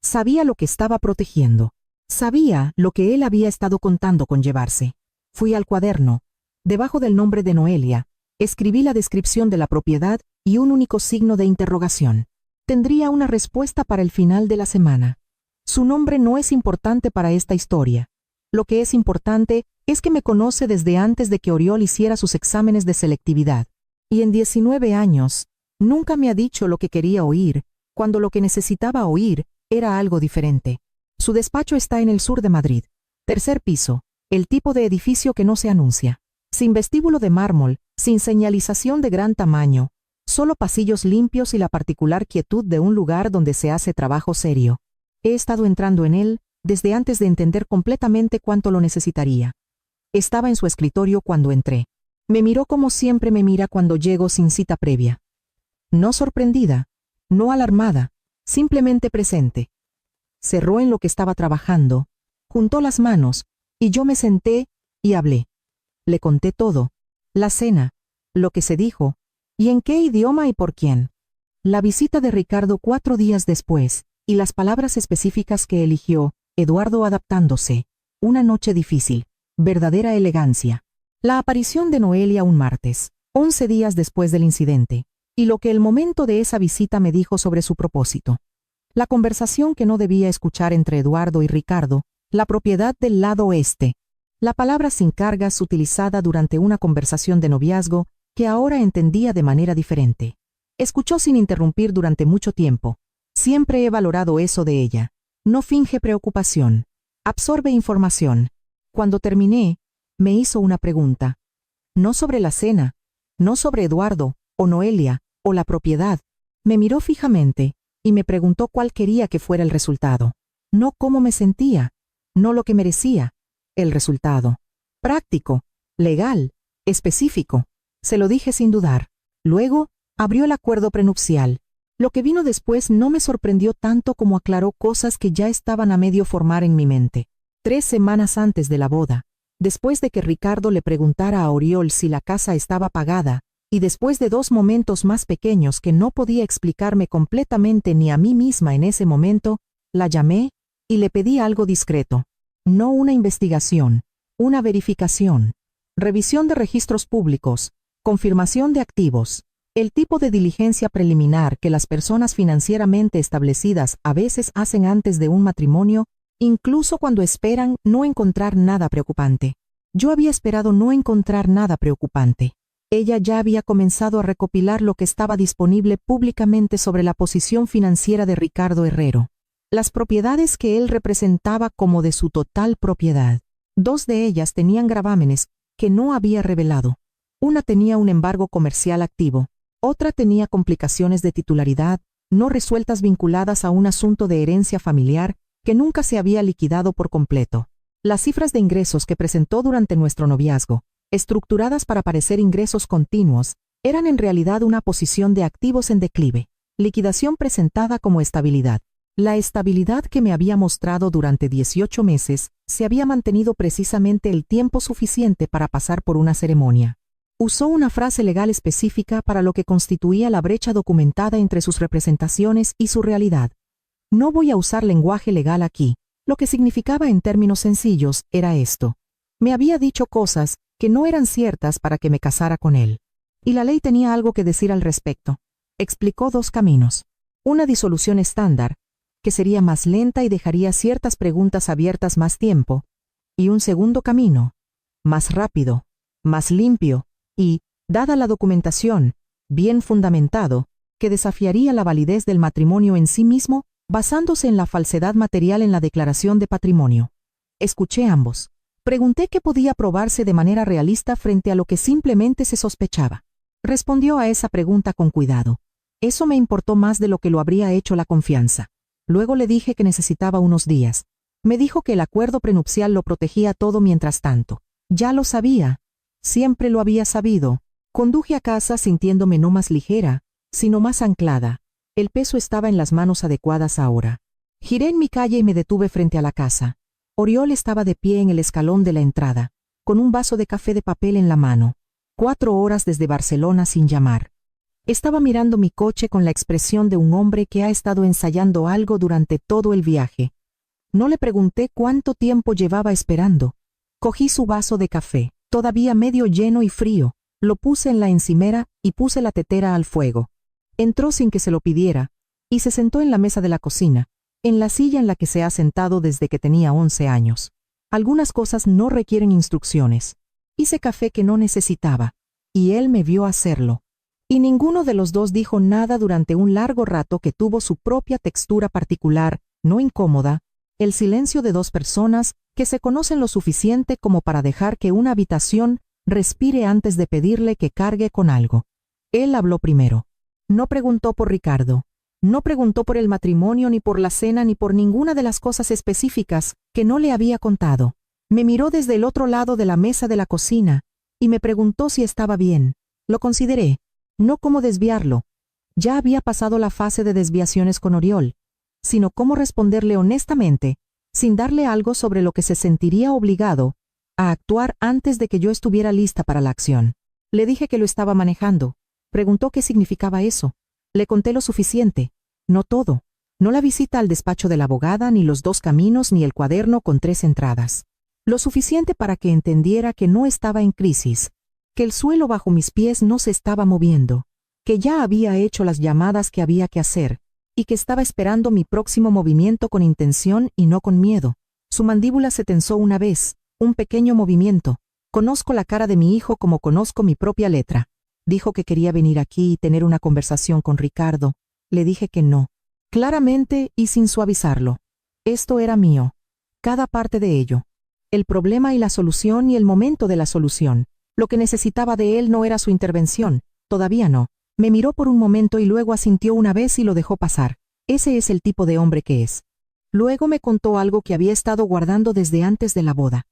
Sabía lo que estaba protegiendo. Sabía lo que él había estado contando con llevarse. Fui al cuaderno. Debajo del nombre de Noelia, escribí la descripción de la propiedad y un único signo de interrogación. Tendría una respuesta para el final de la semana. Su nombre no es importante para esta historia. Lo que es importante es que me conoce desde antes de que Oriol hiciera sus exámenes de selectividad. Y en 19 años, nunca me ha dicho lo que quería oír, cuando lo que necesitaba oír era algo diferente. Su despacho está en el sur de Madrid. 3er piso, el tipo de edificio que no se anuncia. Sin vestíbulo de mármol, sin señalización de gran tamaño, solo pasillos limpios y la particular quietud de un lugar donde se hace trabajo serio. He estado entrando en él desde antes de entender completamente cuánto lo necesitaría. Estaba en su escritorio cuando entré. Me miró como siempre me mira cuando llego sin cita previa. No sorprendida, no alarmada, simplemente presente. Cerró en lo que estaba trabajando, juntó las manos, y yo me senté y hablé. Le conté todo, la cena, lo que se dijo, y en qué idioma y por quién. La visita de Ricardo 4 días después, y las palabras específicas que eligió, Eduardo adaptándose. Una noche difícil, verdadera elegancia. La aparición de Noelia un martes, 11 días después del incidente, y lo que el momento de esa visita me dijo sobre su propósito. La conversación que no debía escuchar entre Eduardo y Ricardo, la propiedad del lado oeste. La palabra sin cargas utilizada durante una conversación de noviazgo que ahora entendía de manera diferente. Escuchó sin interrumpir durante mucho tiempo. Siempre he valorado eso de ella. No finge preocupación. Absorbe información. Cuando terminé, me hizo una pregunta. No sobre la cena, no sobre Eduardo, o Noelia, o la propiedad. Me miró fijamente, y me preguntó cuál quería que fuera el resultado. No cómo me sentía, no lo que merecía. El resultado. Práctico, legal, específico. Se lo dije sin dudar. Luego, abrió el acuerdo prenupcial. Lo que vino después no me sorprendió tanto como aclaró cosas que ya estaban a medio formar en mi mente. 3 semanas antes de la boda, después de que Ricardo le preguntara a Oriol si la casa estaba pagada, y después de 2 momentos más pequeños que no podía explicarme completamente ni a mí misma en ese momento, la llamé y le pedí algo discreto. No una investigación, una verificación. Revisión de registros públicos, confirmación de activos. El tipo de diligencia preliminar que las personas financieramente establecidas a veces hacen antes de un matrimonio, incluso cuando esperan no encontrar nada preocupante. Yo había esperado no encontrar nada preocupante. Ella ya había comenzado a recopilar lo que estaba disponible públicamente sobre la posición financiera de Ricardo Herrero. Las propiedades que él representaba como de su total propiedad. 2 de ellas tenían gravámenes que no había revelado. Una tenía un embargo comercial activo. Otra tenía complicaciones de titularidad, no resueltas vinculadas a un asunto de herencia familiar que nunca se había liquidado por completo. Las cifras de ingresos que presentó durante nuestro noviazgo, estructuradas para parecer ingresos continuos, eran en realidad una posición de activos en declive, liquidación presentada como estabilidad. La estabilidad que me había mostrado durante 18 meses se había mantenido precisamente el tiempo suficiente para pasar por una ceremonia. Usó una frase legal específica para lo que constituía la brecha documentada entre sus representaciones y su realidad. No voy a usar lenguaje legal aquí. Lo que significaba en términos sencillos era esto. Me había dicho cosas que no eran ciertas para que me casara con él. Y la ley tenía algo que decir al respecto. Explicó 2 caminos. Una disolución estándar, que sería más lenta y dejaría ciertas preguntas abiertas más tiempo. Y un segundo camino, más rápido, más limpio, y, dada la documentación, bien fundamentado, que desafiaría la validez del matrimonio en sí mismo, basándose en la falsedad material en la declaración de patrimonio. Escuché ambos. Pregunté qué podía probarse de manera realista frente a lo que simplemente se sospechaba. Respondió a esa pregunta con cuidado. Eso me importó más de lo que lo habría hecho la confianza. Luego le dije que necesitaba unos días. Me dijo que el acuerdo prenupcial lo protegía todo mientras tanto. Ya lo sabía. Siempre lo había sabido. Conduje a casa sintiéndome no más ligera, sino más anclada. El peso estaba en las manos adecuadas ahora. Giré en mi calle y me detuve frente a la casa. Oriol estaba de pie en el escalón de la entrada, con un vaso de café de papel en la mano. 4 horas desde Barcelona sin llamar. Estaba mirando mi coche con la expresión de un hombre que ha estado ensayando algo durante todo el viaje. No le pregunté cuánto tiempo llevaba esperando. Cogí su vaso de café, todavía medio lleno y frío, lo puse en la encimera y puse la tetera al fuego. Entró sin que se lo pidiera, y se sentó en la mesa de la cocina, en la silla en la que se ha sentado desde que tenía 11 años. Algunas cosas no requieren instrucciones. Hice café que no necesitaba, y él me vio hacerlo. Y ninguno de los dos dijo nada durante un largo rato que tuvo su propia textura particular, no incómoda, el silencio de 2 personas que se conocen lo suficiente como para dejar que una habitación respire antes de pedirle que cargue con algo. Él habló primero. No preguntó por Ricardo. No preguntó por el matrimonio, ni por la cena, ni por ninguna de las cosas específicas que no le había contado. Me miró desde el otro lado de la mesa de la cocina y me preguntó si estaba bien. Lo consideré. No cómo desviarlo. Ya había pasado la fase de desviaciones con Oriol, sino cómo responderle honestamente, sin darle algo sobre lo que se sentiría obligado a actuar antes de que yo estuviera lista para la acción. Le dije que lo estaba manejando. Preguntó qué significaba eso. Le conté lo suficiente. No todo. No la visita al despacho de la abogada, ni los 2 caminos, ni el cuaderno con 3 entradas. Lo suficiente para que entendiera que no estaba en crisis, que el suelo bajo mis pies no se estaba moviendo, que ya había hecho las llamadas que había que hacer, y que estaba esperando mi próximo movimiento con intención y no con miedo. Su mandíbula se tensó una vez, un pequeño movimiento. Conozco la cara de mi hijo como conozco mi propia letra. Dijo que quería venir aquí y tener una conversación con Ricardo. Le dije que no. Claramente y sin suavizarlo. Esto era mío. Cada parte de ello. El problema y la solución y el momento de la solución. Lo que necesitaba de él no era su intervención. Todavía no. Me miró por un momento y luego asintió una vez y lo dejó pasar. Ese es el tipo de hombre que es. Luego me contó algo que había estado guardando desde antes de la boda.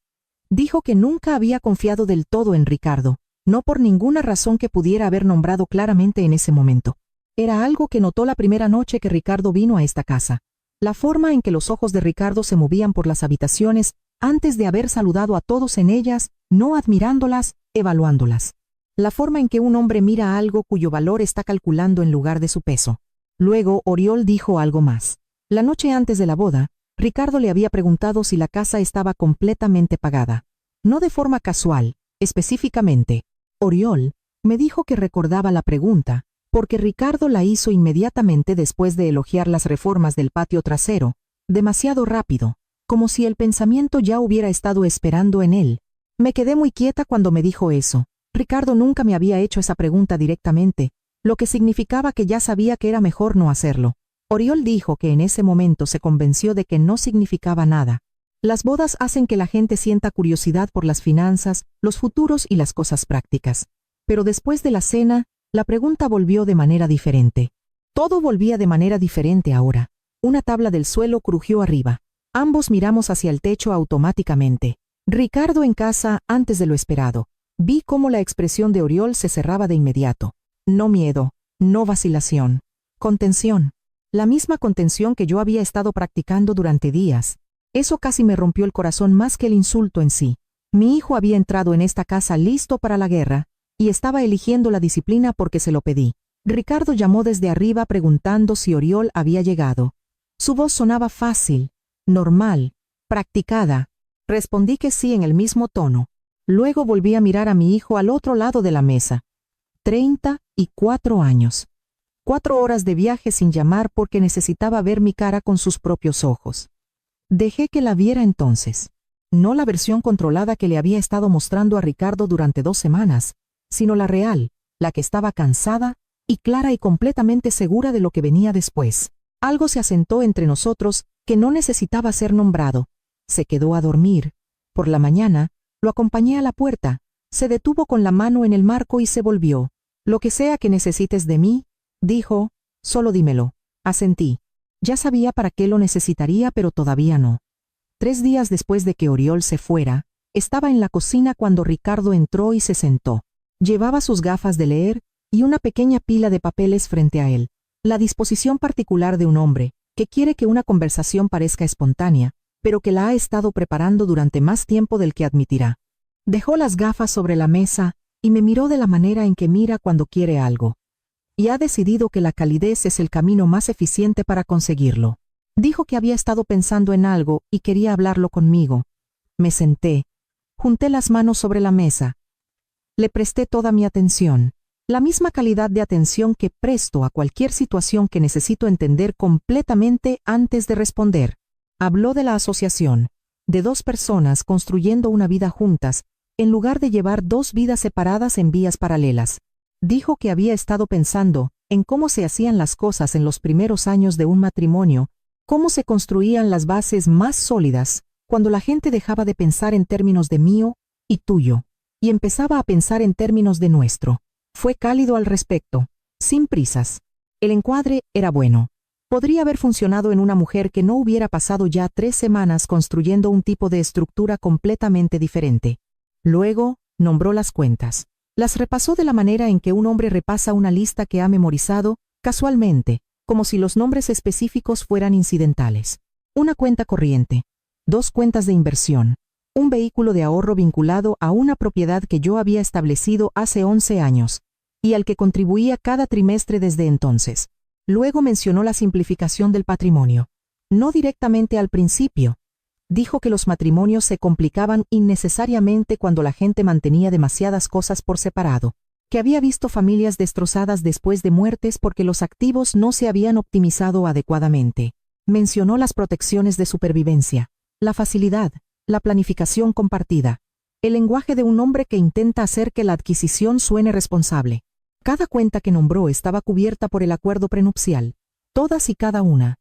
Dijo que nunca había confiado del todo en Ricardo, no por ninguna razón que pudiera haber nombrado claramente en ese momento. Era algo que notó la primera noche que Ricardo vino a esta casa. La forma en que los ojos de Ricardo se movían por las habitaciones antes de haber saludado a todos en ellas, no admirándolas, evaluándolas. La forma en que un hombre mira algo cuyo valor está calculando en lugar de su peso. Luego, Oriol dijo algo más. La noche antes de la boda, Ricardo le había preguntado si la casa estaba completamente pagada. No de forma casual, específicamente. Oriol me dijo que recordaba la pregunta, porque Ricardo la hizo inmediatamente después de elogiar las reformas del patio trasero, demasiado rápido, como si el pensamiento ya hubiera estado esperando en él. Me quedé muy quieta cuando me dijo eso. Ricardo nunca me había hecho esa pregunta directamente, lo que significaba que ya sabía que era mejor no hacerlo. Oriol dijo que en ese momento se convenció de que no significaba nada. Las bodas hacen que la gente sienta curiosidad por las finanzas, los futuros y las cosas prácticas. Pero después de la cena, la pregunta volvió de manera diferente. Todo volvía de manera diferente ahora. Una tabla del suelo crujió arriba. Ambos miramos hacia el techo automáticamente. Ricardo en casa antes de lo esperado. Vi cómo la expresión de Oriol se cerraba de inmediato. No miedo, no vacilación. Contención. La misma contención que yo había estado practicando durante días. Eso casi me rompió el corazón más que el insulto en sí. Mi hijo había entrado en esta casa listo para la guerra, y estaba eligiendo la disciplina porque se lo pedí. Ricardo llamó desde arriba preguntando si Oriol había llegado. Su voz sonaba fácil, normal, practicada. Respondí que sí en el mismo tono. Luego volví a mirar a mi hijo al otro lado de la mesa. 34 años. 4 horas de viaje sin llamar porque necesitaba ver mi cara con sus propios ojos. Dejé que la viera entonces. No la versión controlada que le había estado mostrando a Ricardo durante 2 semanas, sino la real, la que estaba cansada y clara y completamente segura de lo que venía después. Algo se asentó entre nosotros que no necesitaba ser nombrado. Se quedó a dormir. Por la mañana, lo acompañé a la puerta. Se detuvo con la mano en el marco y se volvió. Lo que sea que necesites de mí, dijo, solo dímelo. Asentí. Ya sabía para qué lo necesitaría, pero todavía no. 3 días después de que Oriol se fuera, estaba en la cocina cuando Ricardo entró y se sentó. Llevaba sus gafas de leer y una pequeña pila de papeles frente a él. La disposición particular de un hombre que quiere que una conversación parezca espontánea, pero que la ha estado preparando durante más tiempo del que admitirá. Dejó las gafas sobre la mesa y me miró de la manera en que mira cuando quiere algo. Y ha decidido que la calidez es el camino más eficiente para conseguirlo. Dijo que había estado pensando en algo y quería hablarlo conmigo. Me senté. Junté las manos sobre la mesa. Le presté toda mi atención. La misma calidad de atención que presto a cualquier situación que necesito entender completamente antes de responder. Habló de la asociación, de 2 personas construyendo una vida juntas, en lugar de llevar 2 vidas separadas en vías paralelas. Dijo que había estado pensando en cómo se hacían las cosas en los primeros años de un matrimonio, cómo se construían las bases más sólidas cuando la gente dejaba de pensar en términos de mío y tuyo, y empezaba a pensar en términos de nuestro. Fue cálido al respecto, sin prisas. El encuadre era bueno. Podría haber funcionado en una mujer que no hubiera pasado ya 3 semanas construyendo un tipo de estructura completamente diferente. Luego, nombró las cuentas. Las repasó de la manera en que un hombre repasa una lista que ha memorizado, casualmente, como si los nombres específicos fueran incidentales. Una cuenta corriente, 2 cuentas de inversión, un vehículo de ahorro vinculado a una propiedad que yo había establecido hace 11 años, y al que contribuía cada trimestre desde entonces. Luego mencionó la simplificación del patrimonio. No directamente al principio. Dijo que los matrimonios se complicaban innecesariamente cuando la gente mantenía demasiadas cosas por separado, que había visto familias destrozadas después de muertes porque los activos no se habían optimizado adecuadamente. Mencionó las protecciones de supervivencia, la facilidad, la planificación compartida, el lenguaje de un hombre que intenta hacer que la adquisición suene responsable. Cada cuenta que nombró estaba cubierta por el acuerdo prenupcial, todas y cada una.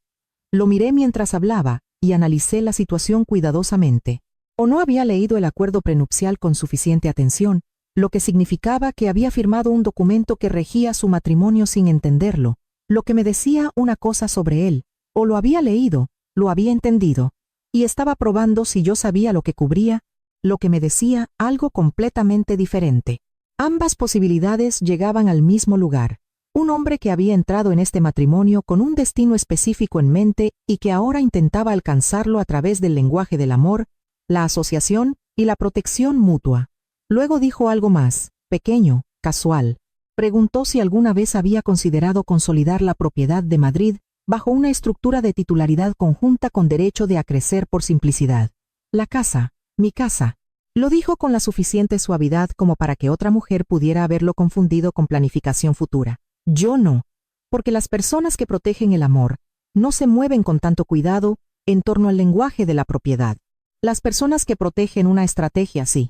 Lo miré mientras hablaba y analicé la situación cuidadosamente. O no había leído el acuerdo prenupcial con suficiente atención, lo que significaba que había firmado un documento que regía su matrimonio sin entenderlo, lo que me decía una cosa sobre él, o lo había leído, lo había entendido, y estaba probando si yo sabía lo que cubría, lo que me decía algo completamente diferente. Ambas posibilidades llegaban al mismo lugar. Un hombre que había entrado en este matrimonio con un destino específico en mente y que ahora intentaba alcanzarlo a través del lenguaje del amor, la asociación y la protección mutua. Luego dijo algo más, pequeño, casual. Preguntó si alguna vez había considerado consolidar la propiedad de Madrid bajo una estructura de titularidad conjunta con derecho de acrecer por simplicidad. La casa, mi casa. Lo dijo con la suficiente suavidad como para que otra mujer pudiera haberlo confundido con planificación futura. Yo no, porque las personas que protegen el amor no se mueven con tanto cuidado en torno al lenguaje de la propiedad. Las personas que protegen una estrategia sí.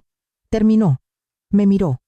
Terminó. Me miró.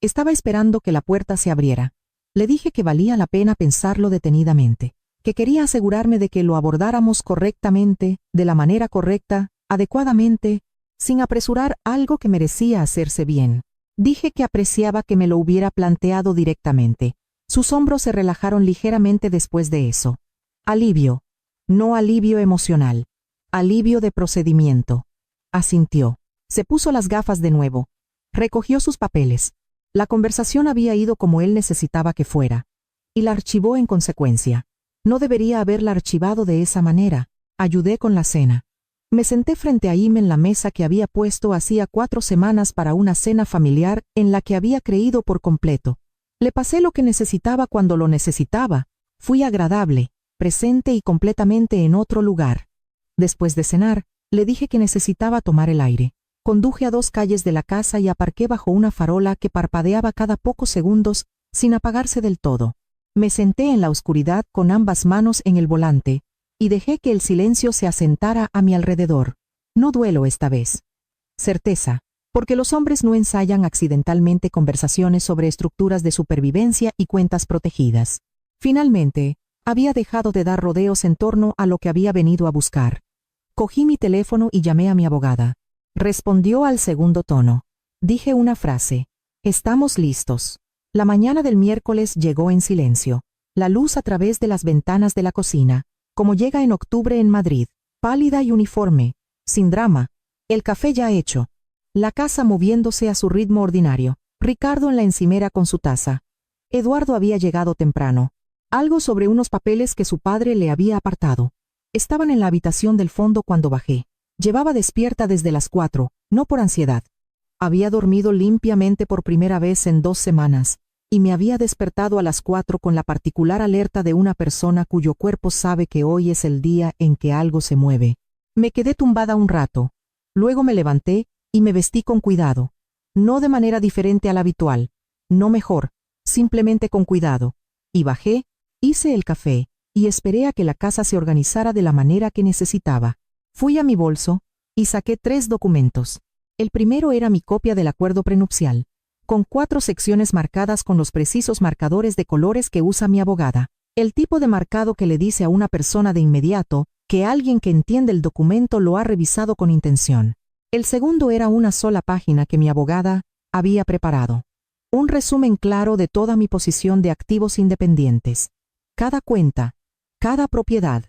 Estaba esperando que la puerta se abriera. Le dije que valía la pena pensarlo detenidamente, que quería asegurarme de que lo abordáramos correctamente, de la manera correcta, adecuadamente, sin apresurar algo que merecía hacerse bien. Dije que apreciaba que me lo hubiera planteado directamente. Sus hombros se relajaron ligeramente después de eso. Alivio. No alivio emocional. Alivio de procedimiento. Asintió. Se puso las gafas de nuevo. Recogió sus papeles. La conversación había ido como él necesitaba que fuera. Y la archivó en consecuencia. No debería haberla archivado de esa manera. Ayudé con la cena. Me senté frente a Im en la mesa que había puesto hacía 4 semanas para una cena familiar en la que había creído por completo. Le pasé lo que necesitaba cuando lo necesitaba. Fui agradable, presente y completamente en otro lugar. Después de cenar, le dije que necesitaba tomar el aire. Conduje a 2 calles de la casa y aparqué bajo una farola que parpadeaba cada pocos segundos sin apagarse del todo. Me senté en la oscuridad con ambas manos en el volante y dejé que el silencio se asentara a mi alrededor. No duelo esta vez. Certeza, porque los hombres no ensayan accidentalmente conversaciones sobre estructuras de supervivencia y cuentas protegidas. Finalmente, había dejado de dar rodeos en torno a lo que había venido a buscar. Cogí mi teléfono y llamé a mi abogada. Respondió al segundo tono. Dije una frase. Estamos listos. La mañana del miércoles llegó en silencio. La luz a través de las ventanas de la cocina, como llega en octubre en Madrid, pálida y uniforme, sin drama. El café ya hecho. La casa moviéndose a su ritmo ordinario. Ricardo en la encimera con su taza. Eduardo había llegado temprano. Algo sobre unos papeles que su padre le había apartado. Estaban en la habitación del fondo cuando bajé. Llevaba despierta desde las 4, no por ansiedad. Había dormido limpiamente por primera vez en 2 semanas, y me había despertado a las 4 con la particular alerta de una persona cuyo cuerpo sabe que hoy es el día en que algo se mueve. Me quedé tumbada un rato. Luego me levanté y me vestí con cuidado. No de manera diferente a la habitual, no mejor, simplemente con cuidado. Y bajé, hice el café, y esperé a que la casa se organizara de la manera que necesitaba. Fui a mi bolso, y saqué 3 documentos. El primero era mi copia del acuerdo prenupcial, con 4 secciones marcadas con los precisos marcadores de colores que usa mi abogada. El tipo de marcado que le dice a una persona de inmediato que alguien que entiende el documento lo ha revisado con intención. El segundo era una sola página que mi abogada había preparado. Un resumen claro de toda mi posición de activos independientes. Cada cuenta, cada propiedad,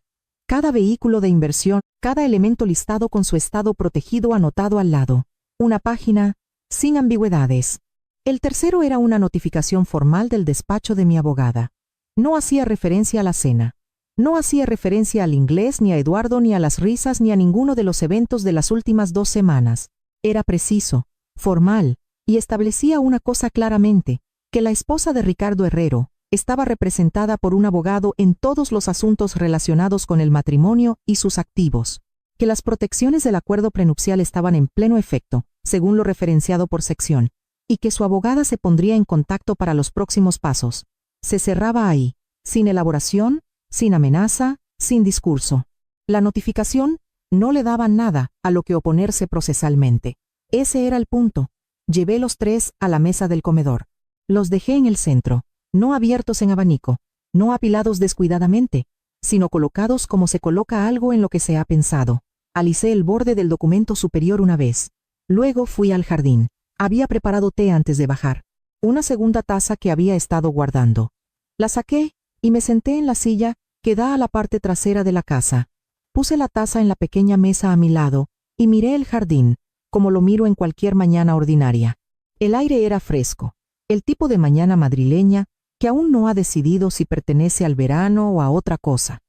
cada vehículo de inversión, cada elemento listado con su estado protegido anotado al lado. Una página, sin ambigüedades. El tercero era una notificación formal del despacho de mi abogada. No hacía referencia a la cena. No hacía referencia al inglés, ni a Eduardo, ni a las risas, ni a ninguno de los eventos de las últimas 2 semanas. Era preciso, formal, y establecía una cosa claramente, que la esposa de Ricardo Herrero estaba representada por un abogado en todos los asuntos relacionados con el matrimonio y sus activos, que las protecciones del acuerdo prenupcial estaban en pleno efecto, según lo referenciado por sección, y que su abogada se pondría en contacto para los próximos pasos. Se cerraba ahí, sin elaboración, sin amenaza, sin discurso. La notificación no le daba nada a lo que oponerse procesalmente. Ese era el punto. Llevé los 3 a la mesa del comedor. Los dejé en el centro, no abiertos en abanico, no apilados descuidadamente, sino colocados como se coloca algo en lo que se ha pensado. Alicé el borde del documento superior una vez. Luego fui al jardín. Había preparado té antes de bajar. Una segunda taza que había estado guardando. La saqué y me senté en la silla que da a la parte trasera de la casa. Puse la taza en la pequeña mesa a mi lado y miré el jardín, como lo miro en cualquier mañana ordinaria. El aire era fresco, el tipo de mañana madrileña que aún no ha decidido si pertenece al verano o a otra cosa.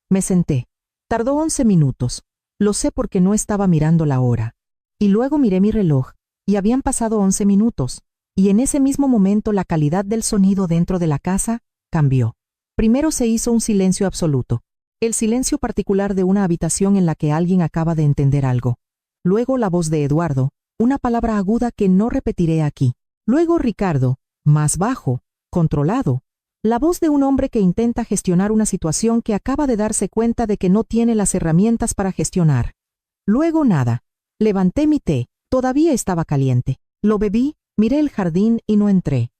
Me senté. Tardó 11 minutos. Lo sé porque no estaba mirando la hora. Y luego miré mi reloj, y habían pasado 11 minutos, y en ese mismo momento la calidad del sonido dentro de la casa cambió. Primero se hizo un silencio absoluto, el silencio particular de una habitación en la que alguien acaba de entender algo. Luego la voz de Eduardo, una palabra aguda que no repetiré aquí. Luego Ricardo, más bajo, controlado. La voz de un hombre que intenta gestionar una situación que acaba de darse cuenta de que no tiene las herramientas para gestionar. Luego nada. Levanté mi té, todavía estaba caliente. Lo bebí, miré el jardín y no entré.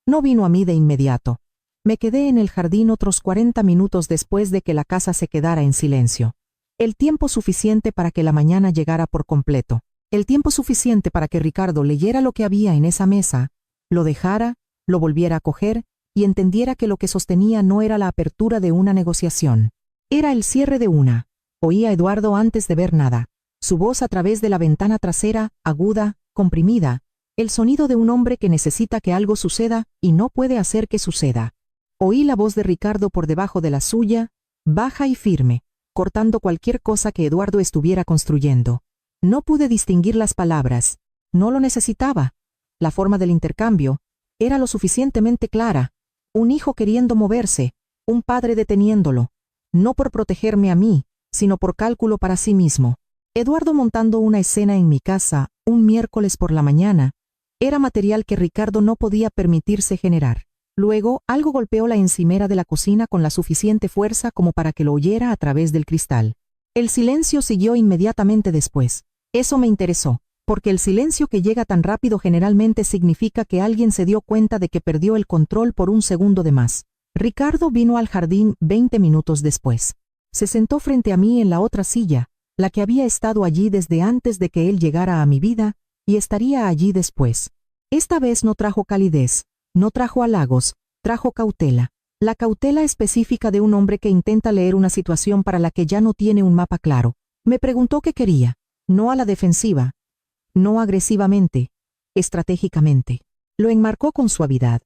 No vino a mí de inmediato. Me quedé en el jardín otros 40 minutos después de que la casa se quedara en silencio. El tiempo suficiente para que la mañana llegara por completo. El tiempo suficiente para que Ricardo leyera lo que había en esa mesa, lo dejara, lo volviera a coger y entendiera que lo que sostenía no era la apertura de una negociación. Era el cierre de una. Oí a Eduardo antes de ver nada. Su voz a través de la ventana trasera, aguda, comprimida, el sonido de un hombre que necesita que algo suceda y no puede hacer que suceda. Oí la voz de Ricardo por debajo de la suya, baja y firme, cortando cualquier cosa que Eduardo estuviera construyendo. No pude distinguir las palabras. No lo necesitaba. La forma del intercambio era lo suficientemente clara. Un hijo queriendo moverse, un padre deteniéndolo. No por protegerme a mí, sino por cálculo para sí mismo. Eduardo montando una escena en mi casa, un miércoles por la mañana, era material que Ricardo no podía permitirse generar. Luego, algo golpeó la encimera de la cocina con la suficiente fuerza como para que lo oyera a través del cristal. El silencio siguió inmediatamente después. Eso me interesó, porque el silencio que llega tan rápido generalmente significa que alguien se dio cuenta de que perdió el control por un segundo de más. Ricardo vino al jardín 20 minutos después. Se sentó frente a mí en la otra silla, la que había estado allí desde antes de que él llegara a mi vida y estaría allí después. Esta vez no trajo calidez, no trajo halagos, trajo cautela. La cautela específica de un hombre que intenta leer una situación para la que ya no tiene un mapa claro. Me preguntó qué quería, no a la defensiva, no agresivamente, estratégicamente. Lo enmarcó con suavidad.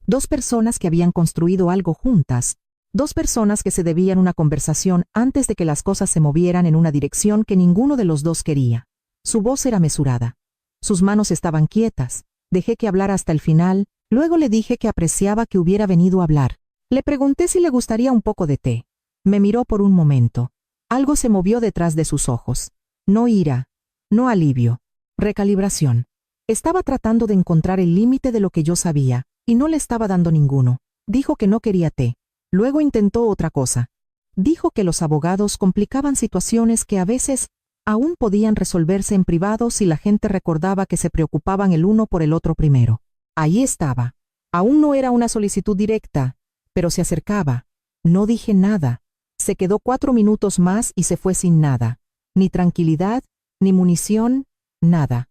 Dos personas que habían construido algo juntas, dos personas que se debían una conversación antes de que las cosas se movieran en una dirección que ninguno de los dos quería. Su voz era mesurada. Sus manos estaban quietas. Dejé que hablara hasta el final, luego le dije que apreciaba que hubiera venido a hablar. Le pregunté si le gustaría un poco de té. Me miró por un momento. Algo se movió detrás de sus ojos. No ira, no alivio, recalibración. Estaba tratando de encontrar el límite de lo que yo sabía, y no le estaba dando ninguno. Dijo que no quería té. Luego intentó otra cosa. Dijo que los abogados complicaban situaciones que a veces aún podían resolverse en privado si la gente recordaba que se preocupaban el uno por el otro primero. Ahí estaba. Aún no era una solicitud directa, pero se acercaba. No dije nada. Se quedó 4 minutos más y se fue sin nada. Ni tranquilidad, ni munición, nada.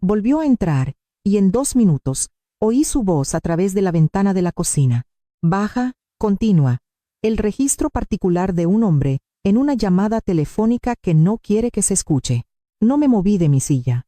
Volvió a entrar, y en 2 minutos, oí su voz a través de la ventana de la cocina. Baja, continua. El registro particular de un hombre en una llamada telefónica que no quiere que se escuche. No me moví de mi silla.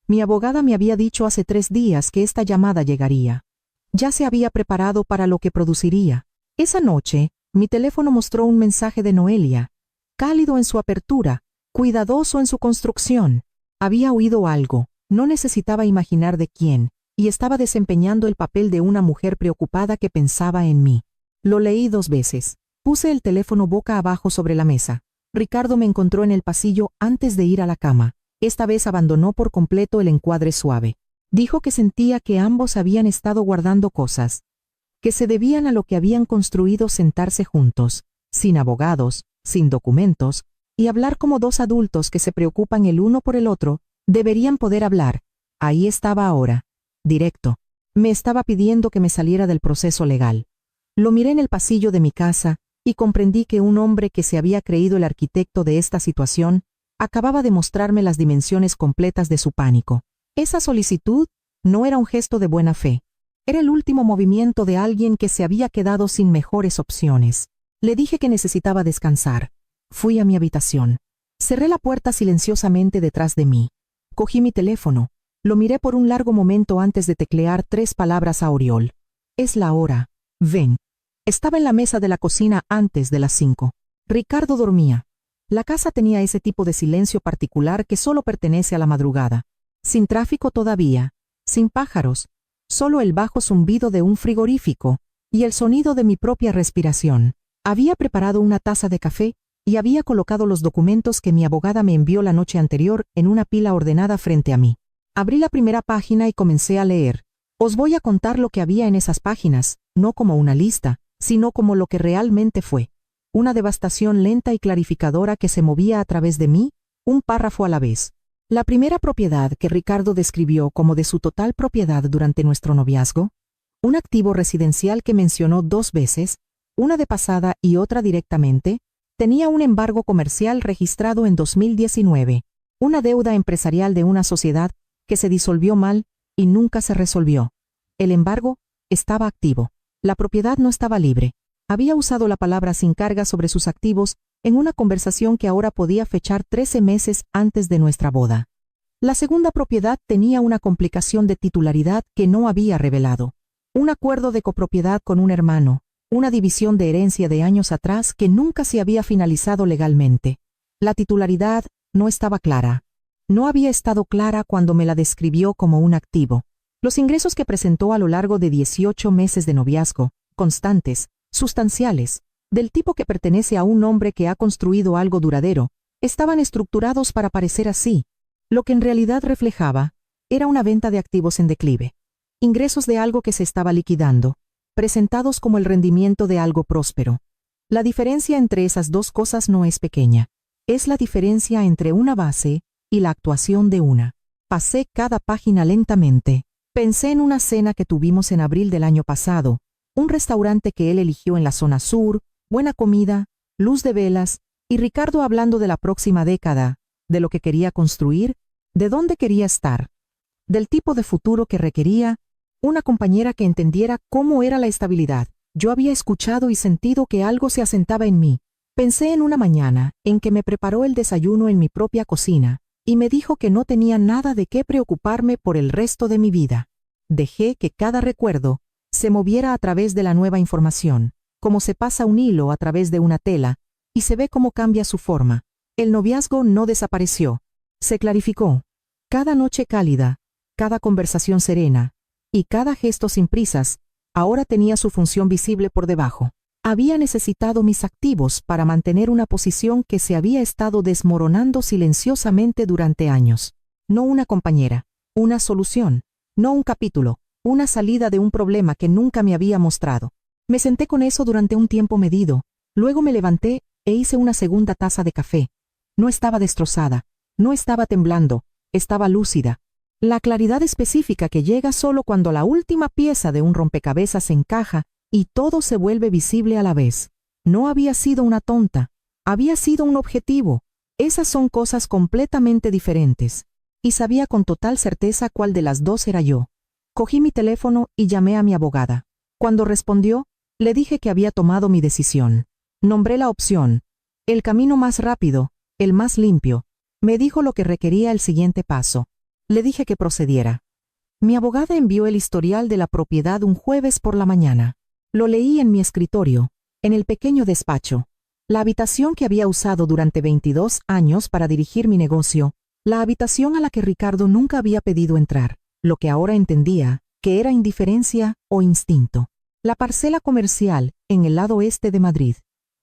Mi abogada me había dicho hace 3 días que esta llamada llegaría. Ya se había preparado para lo que produciría. Esa noche, mi teléfono mostró un mensaje de Noelia, cálido en su apertura, cuidadoso en su construcción. Había oído algo, no necesitaba imaginar de quién, y estaba desempeñando el papel de una mujer preocupada que pensaba en mí. Lo leí 2 veces. Puse el teléfono boca abajo sobre la mesa. Ricardo me encontró en el pasillo antes de ir a la cama. Esta vez abandonó por completo el encuadre suave. Dijo que sentía que ambos habían estado guardando cosas, que se debían a lo que habían construido sentarse juntos, sin abogados, sin documentos, y hablar como 2 adultos que se preocupan el uno por el otro. Deberían poder hablar. Ahí estaba ahora, directo. Me estaba pidiendo que me saliera del proceso legal. Lo miré en el pasillo de mi casa y comprendí que un hombre que se había creído el arquitecto de esta situación acababa de mostrarme las dimensiones completas de su pánico. Esa solicitud no era un gesto de buena fe. Era el último movimiento de alguien que se había quedado sin mejores opciones. Le dije que necesitaba descansar. Fui a mi habitación. Cerré la puerta silenciosamente detrás de mí. Cogí mi teléfono. Lo miré por un largo momento antes de teclear 3 palabras a Oriol. Es la hora. Ven. Estaba en la mesa de la cocina antes de las 5. Ricardo dormía. La casa tenía ese tipo de silencio particular que solo pertenece a la madrugada. Sin tráfico todavía, sin pájaros, solo el bajo zumbido de un frigorífico y el sonido de mi propia respiración. Había preparado una taza de café y había colocado los documentos que mi abogada me envió la noche anterior en una pila ordenada frente a mí. Abrí la primera página y comencé a leer. Os voy a contar lo que había en esas páginas, no como una lista, sino como lo que realmente fue. Una devastación lenta y clarificadora que se movía a través de mí, un párrafo a la vez. La primera propiedad que Ricardo describió como de su total propiedad durante nuestro noviazgo, un activo residencial que mencionó 2 veces, una de pasada y otra directamente, tenía un embargo comercial registrado en 2019, una deuda empresarial de una sociedad que se disolvió mal y nunca se resolvió. El embargo estaba activo. La propiedad no estaba libre. Había usado la palabra sin carga sobre sus activos en una conversación que ahora podía fechar 13 meses antes de nuestra boda. La segunda propiedad tenía una complicación de titularidad que no había revelado. Un acuerdo de copropiedad con un hermano, una división de herencia de años atrás que nunca se había finalizado legalmente. La titularidad no estaba clara. No había estado clara cuando me la describió como un activo. Los ingresos que presentó a lo largo de 18 meses de noviazgo, constantes, sustanciales, del tipo que pertenece a un hombre que ha construido algo duradero, estaban estructurados para parecer así. Lo que en realidad reflejaba era una venta de activos en declive, ingresos de algo que se estaba liquidando, presentados como el rendimiento de algo próspero. La diferencia entre esas 2 cosas no es pequeña. Es la diferencia entre una base y la actuación de una. Pasé cada página lentamente. Pensé en una cena que tuvimos en abril del año pasado, un restaurante que él eligió en la zona sur, buena comida, luz de velas, Y Ricardo hablando de la próxima década, de lo que quería construir, de dónde quería estar, del tipo de futuro que requería, una compañera que entendiera cómo era la estabilidad. Yo había escuchado y sentido que algo se asentaba en mí. Pensé en una mañana en que me preparó el desayuno en mi propia cocina y me dijo que no tenía nada de qué preocuparme por el resto de mi vida. Dejé que cada recuerdo se moviera a través de la nueva información, como se pasa un hilo a través de una tela y se ve cómo cambia su forma. El noviazgo no desapareció, se clarificó. Cada noche cálida, cada conversación serena y cada gesto sin prisas, ahora tenía su función visible por debajo. Había necesitado mis activos para mantener una posición que se había estado desmoronando silenciosamente durante años. No una compañera, una solución, no un capítulo, una salida de un problema que nunca me había mostrado. Me senté con eso durante un tiempo medido, luego me levanté e hice una segunda taza de café. No estaba destrozada, no estaba temblando, estaba lúcida. La claridad específica que llega solo cuando la última pieza de un rompecabezas encaja y todo se vuelve visible a la vez. No había sido una tonta, había sido un objetivo. Esas son cosas completamente diferentes. Y sabía con total certeza cuál de las dos era yo. Cogí mi teléfono y llamé a mi abogada. Cuando respondió, le dije que había tomado mi decisión. Nombré la opción, el camino más rápido, el más limpio. Me dijo lo que requería el siguiente paso. Le dije que procediera. Mi abogada envió el historial de la propiedad un jueves por la mañana. Lo leí en mi escritorio, en el pequeño despacho. La habitación que había usado durante 22 años para dirigir mi negocio, la habitación a la que Ricardo nunca había pedido entrar, lo que ahora entendía que era indiferencia o instinto. La parcela comercial en el lado este de Madrid.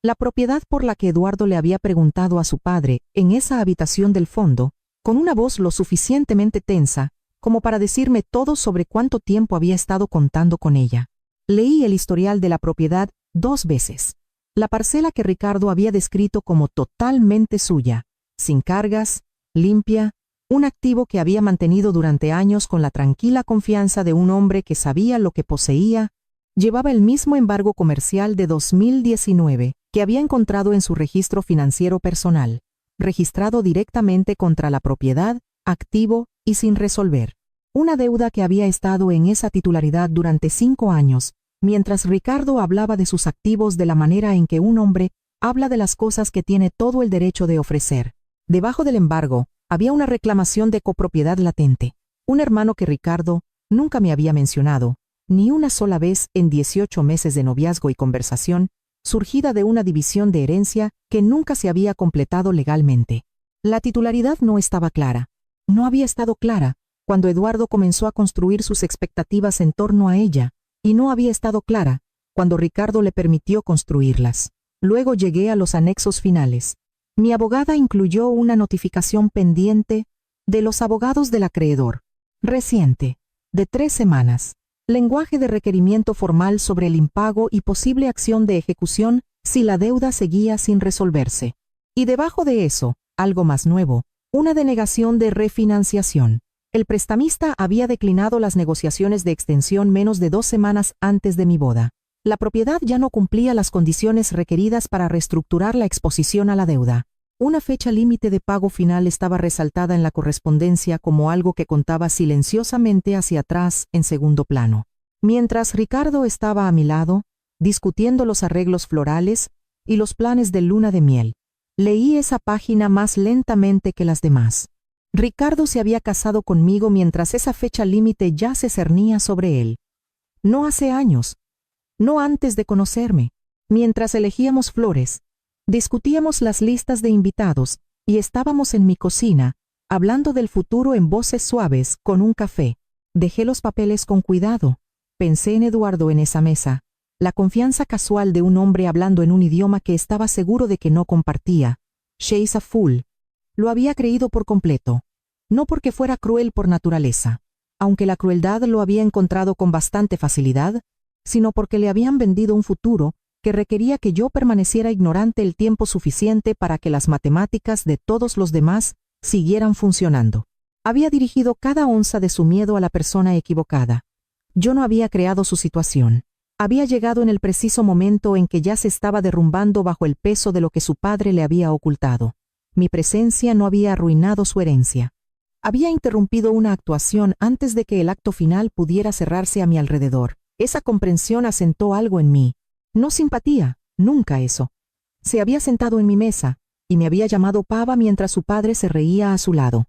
La propiedad por la que Eduardo le había preguntado a su padre en esa habitación del fondo, con una voz lo suficientemente tensa como para decirme todo sobre cuánto tiempo había estado contando con ella. Leí el historial de la propiedad 2 veces. La parcela que Ricardo había descrito como totalmente suya, sin cargas, limpia, un activo que había mantenido durante años con la tranquila confianza de un hombre que sabía lo que poseía, llevaba el mismo embargo comercial de 2019 que había encontrado en su registro financiero personal, registrado directamente contra la propiedad, activo y sin resolver. Una deuda que había estado en esa titularidad durante 5 años, mientras Ricardo hablaba de sus activos de la manera en que un hombre habla de las cosas que tiene todo el derecho de ofrecer. Debajo del embargo, había una reclamación de copropiedad latente, un hermano que Ricardo nunca me había mencionado, ni una sola vez en 18 meses de noviazgo y conversación, surgida de una división de herencia que nunca se había completado legalmente. La titularidad no estaba clara, no había estado clara cuando Eduardo comenzó a construir sus expectativas en torno a ella, y no había estado clara cuando Ricardo le permitió construirlas. Luego llegué a los anexos finales. Mi abogada incluyó una notificación pendiente de los abogados del acreedor, reciente, de 3 semanas, lenguaje de requerimiento formal sobre el impago y posible acción de ejecución si la deuda seguía sin resolverse. Y debajo de eso, algo más nuevo, una denegación de refinanciación. El prestamista había declinado las negociaciones de extensión menos de 2 semanas antes de mi boda. La propiedad ya no cumplía las condiciones requeridas para reestructurar la exposición a la deuda. Una fecha límite de pago final estaba resaltada en la correspondencia como algo que contaba silenciosamente hacia atrás en segundo plano. Mientras Ricardo estaba a mi lado, discutiendo los arreglos florales y los planes de luna de miel, leí esa página más lentamente que las demás. Ricardo se había casado conmigo mientras esa fecha límite ya se cernía sobre él. No hace años, no antes de conocerme, mientras elegíamos flores, discutíamos las listas de invitados y estábamos en mi cocina, hablando del futuro en voces suaves con un café. Dejé los papeles con cuidado. Pensé en Eduardo en esa mesa, la confianza casual de un hombre hablando en un idioma que estaba seguro de que no compartía. She's a fool. Lo había creído por completo. No porque fuera cruel por naturaleza, aunque la crueldad lo había encontrado con bastante facilidad, sino porque le habían vendido un futuro que requería que yo permaneciera ignorante el tiempo suficiente para que las matemáticas de todos los demás siguieran funcionando. Había dirigido cada onza de su miedo a la persona equivocada. Yo no había creado su situación. Había llegado en el preciso momento en que ya se estaba derrumbando bajo el peso de lo que su padre le había ocultado. Mi presencia no había arruinado su herencia. Había interrumpido una actuación antes de que el acto final pudiera cerrarse a mi alrededor. Esa comprensión asentó algo en mí. No simpatía, nunca eso. Se había sentado en mi mesa y me había llamado pava mientras su padre se reía a su lado.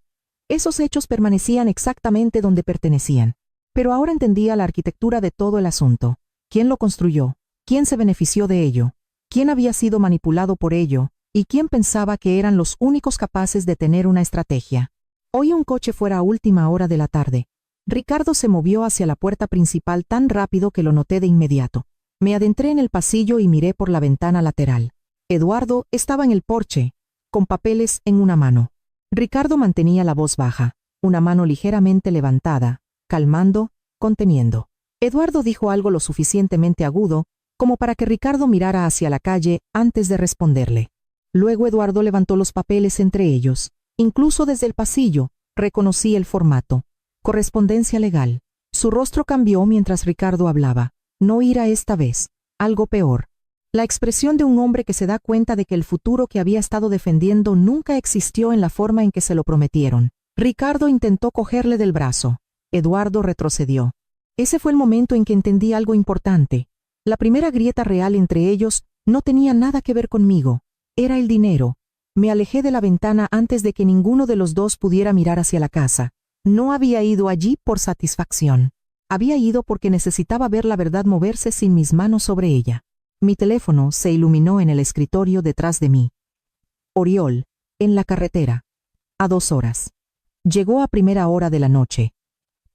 Esos hechos permanecían exactamente donde pertenecían. Pero ahora entendía la arquitectura de todo el asunto. ¿Quién lo construyó? ¿Quién se benefició de ello? ¿Quién había sido manipulado por ello? ¿Y quién pensaba que eran los únicos capaces de tener una estrategia? Oí un coche fuera a última hora de la tarde. Ricardo se movió hacia la puerta principal tan rápido que lo noté de inmediato. Me adentré en el pasillo y miré por la ventana lateral. Eduardo estaba en el porche, con papeles en una mano. Ricardo mantenía la voz baja, una mano ligeramente levantada, calmando, conteniendo. Eduardo dijo algo lo suficientemente agudo como para que Ricardo mirara hacia la calle antes de responderle. Luego Eduardo levantó los papeles entre ellos. Incluso desde el pasillo, reconocí el formato. Correspondencia legal. Su rostro cambió mientras Ricardo hablaba. No ira esta vez. Algo peor. La expresión de un hombre que se da cuenta de que el futuro que había estado defendiendo nunca existió en la forma en que se lo prometieron. Ricardo intentó cogerle del brazo. Eduardo retrocedió. Ese fue el momento en que entendí algo importante. La primera grieta real entre ellos no tenía nada que ver conmigo. Era el dinero. Me alejé de la ventana antes de que ninguno de los dos pudiera mirar hacia la casa. No había ido allí por satisfacción. Había ido porque necesitaba ver la verdad moverse sin mis manos sobre ella. Mi teléfono se iluminó en el escritorio detrás de mí. Oriol, en la carretera. A 2 horas. Llegó a primera hora de la noche.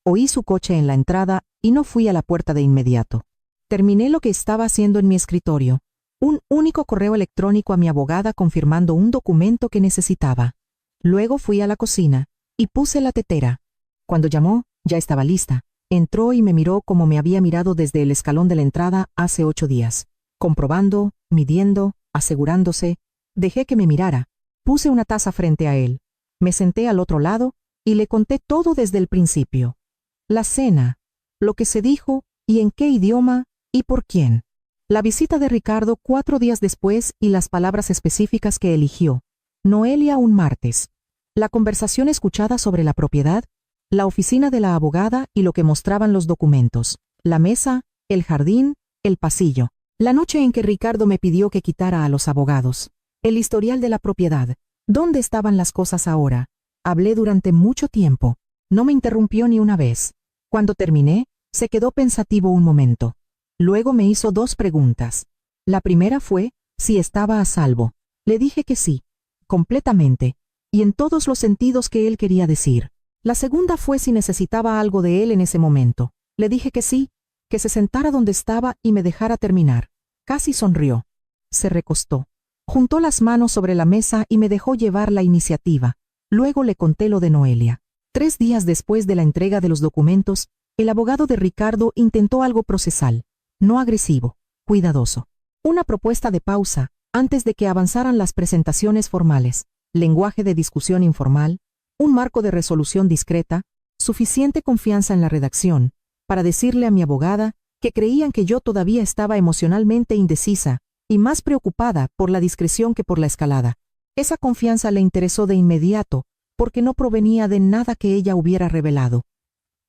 Oí su coche en la entrada y no fui a la puerta de inmediato. Terminé lo que estaba haciendo en mi escritorio. Un único correo electrónico a mi abogada confirmando un documento que necesitaba. Luego fui a la cocina y puse la tetera. Cuando llamó, ya estaba lista. Entró y me miró como me había mirado desde el escalón de la entrada hace 8 días. Comprobando, midiendo, asegurándose. Dejé que me mirara. Puse una taza frente a él. Me senté al otro lado y le conté todo desde el principio. La cena, lo que se dijo y en qué idioma y por quién. La visita de Ricardo 4 días después y las palabras específicas que eligió. Noelia un martes. La conversación escuchada sobre la propiedad, la oficina de la abogada y lo que mostraban los documentos. La mesa, el jardín, el pasillo. La noche en que Ricardo me pidió que quitara a los abogados. El historial de la propiedad. ¿Dónde estaban las cosas ahora? Hablé durante mucho tiempo. No me interrumpió ni una vez. Cuando terminé, se quedó pensativo un momento. Luego me hizo 2 preguntas. La primera fue si estaba a salvo. Le dije que sí, completamente, y en todos los sentidos que él quería decir. La segunda fue si necesitaba algo de él en ese momento. Le dije que sí, que se sentara donde estaba y me dejara terminar. Casi sonrió. Se recostó. Juntó las manos sobre la mesa y me dejó llevar la iniciativa. Luego le conté lo de Noelia. 3 días después de la entrega de los documentos, el abogado de Ricardo intentó algo procesal, no agresivo, cuidadoso. Una propuesta de pausa, antes de que avanzaran las presentaciones formales, lenguaje de discusión informal, un marco de resolución discreta, suficiente confianza en la redacción, para decirle a mi abogada que creían que yo todavía estaba emocionalmente indecisa y más preocupada por la discreción que por la escalada. Esa confianza le interesó de inmediato, porque no provenía de nada que ella hubiera revelado.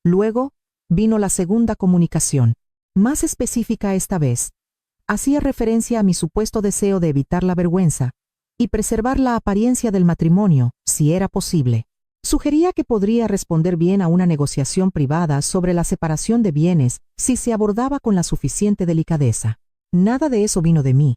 Luego, vino la segunda comunicación, más específica esta vez. Hacía referencia a mi supuesto deseo de evitar la vergüenza y preservar la apariencia del matrimonio, si era posible. Sugería que podría responder bien a una negociación privada sobre la separación de bienes si se abordaba con la suficiente delicadeza. Nada de eso vino de mí.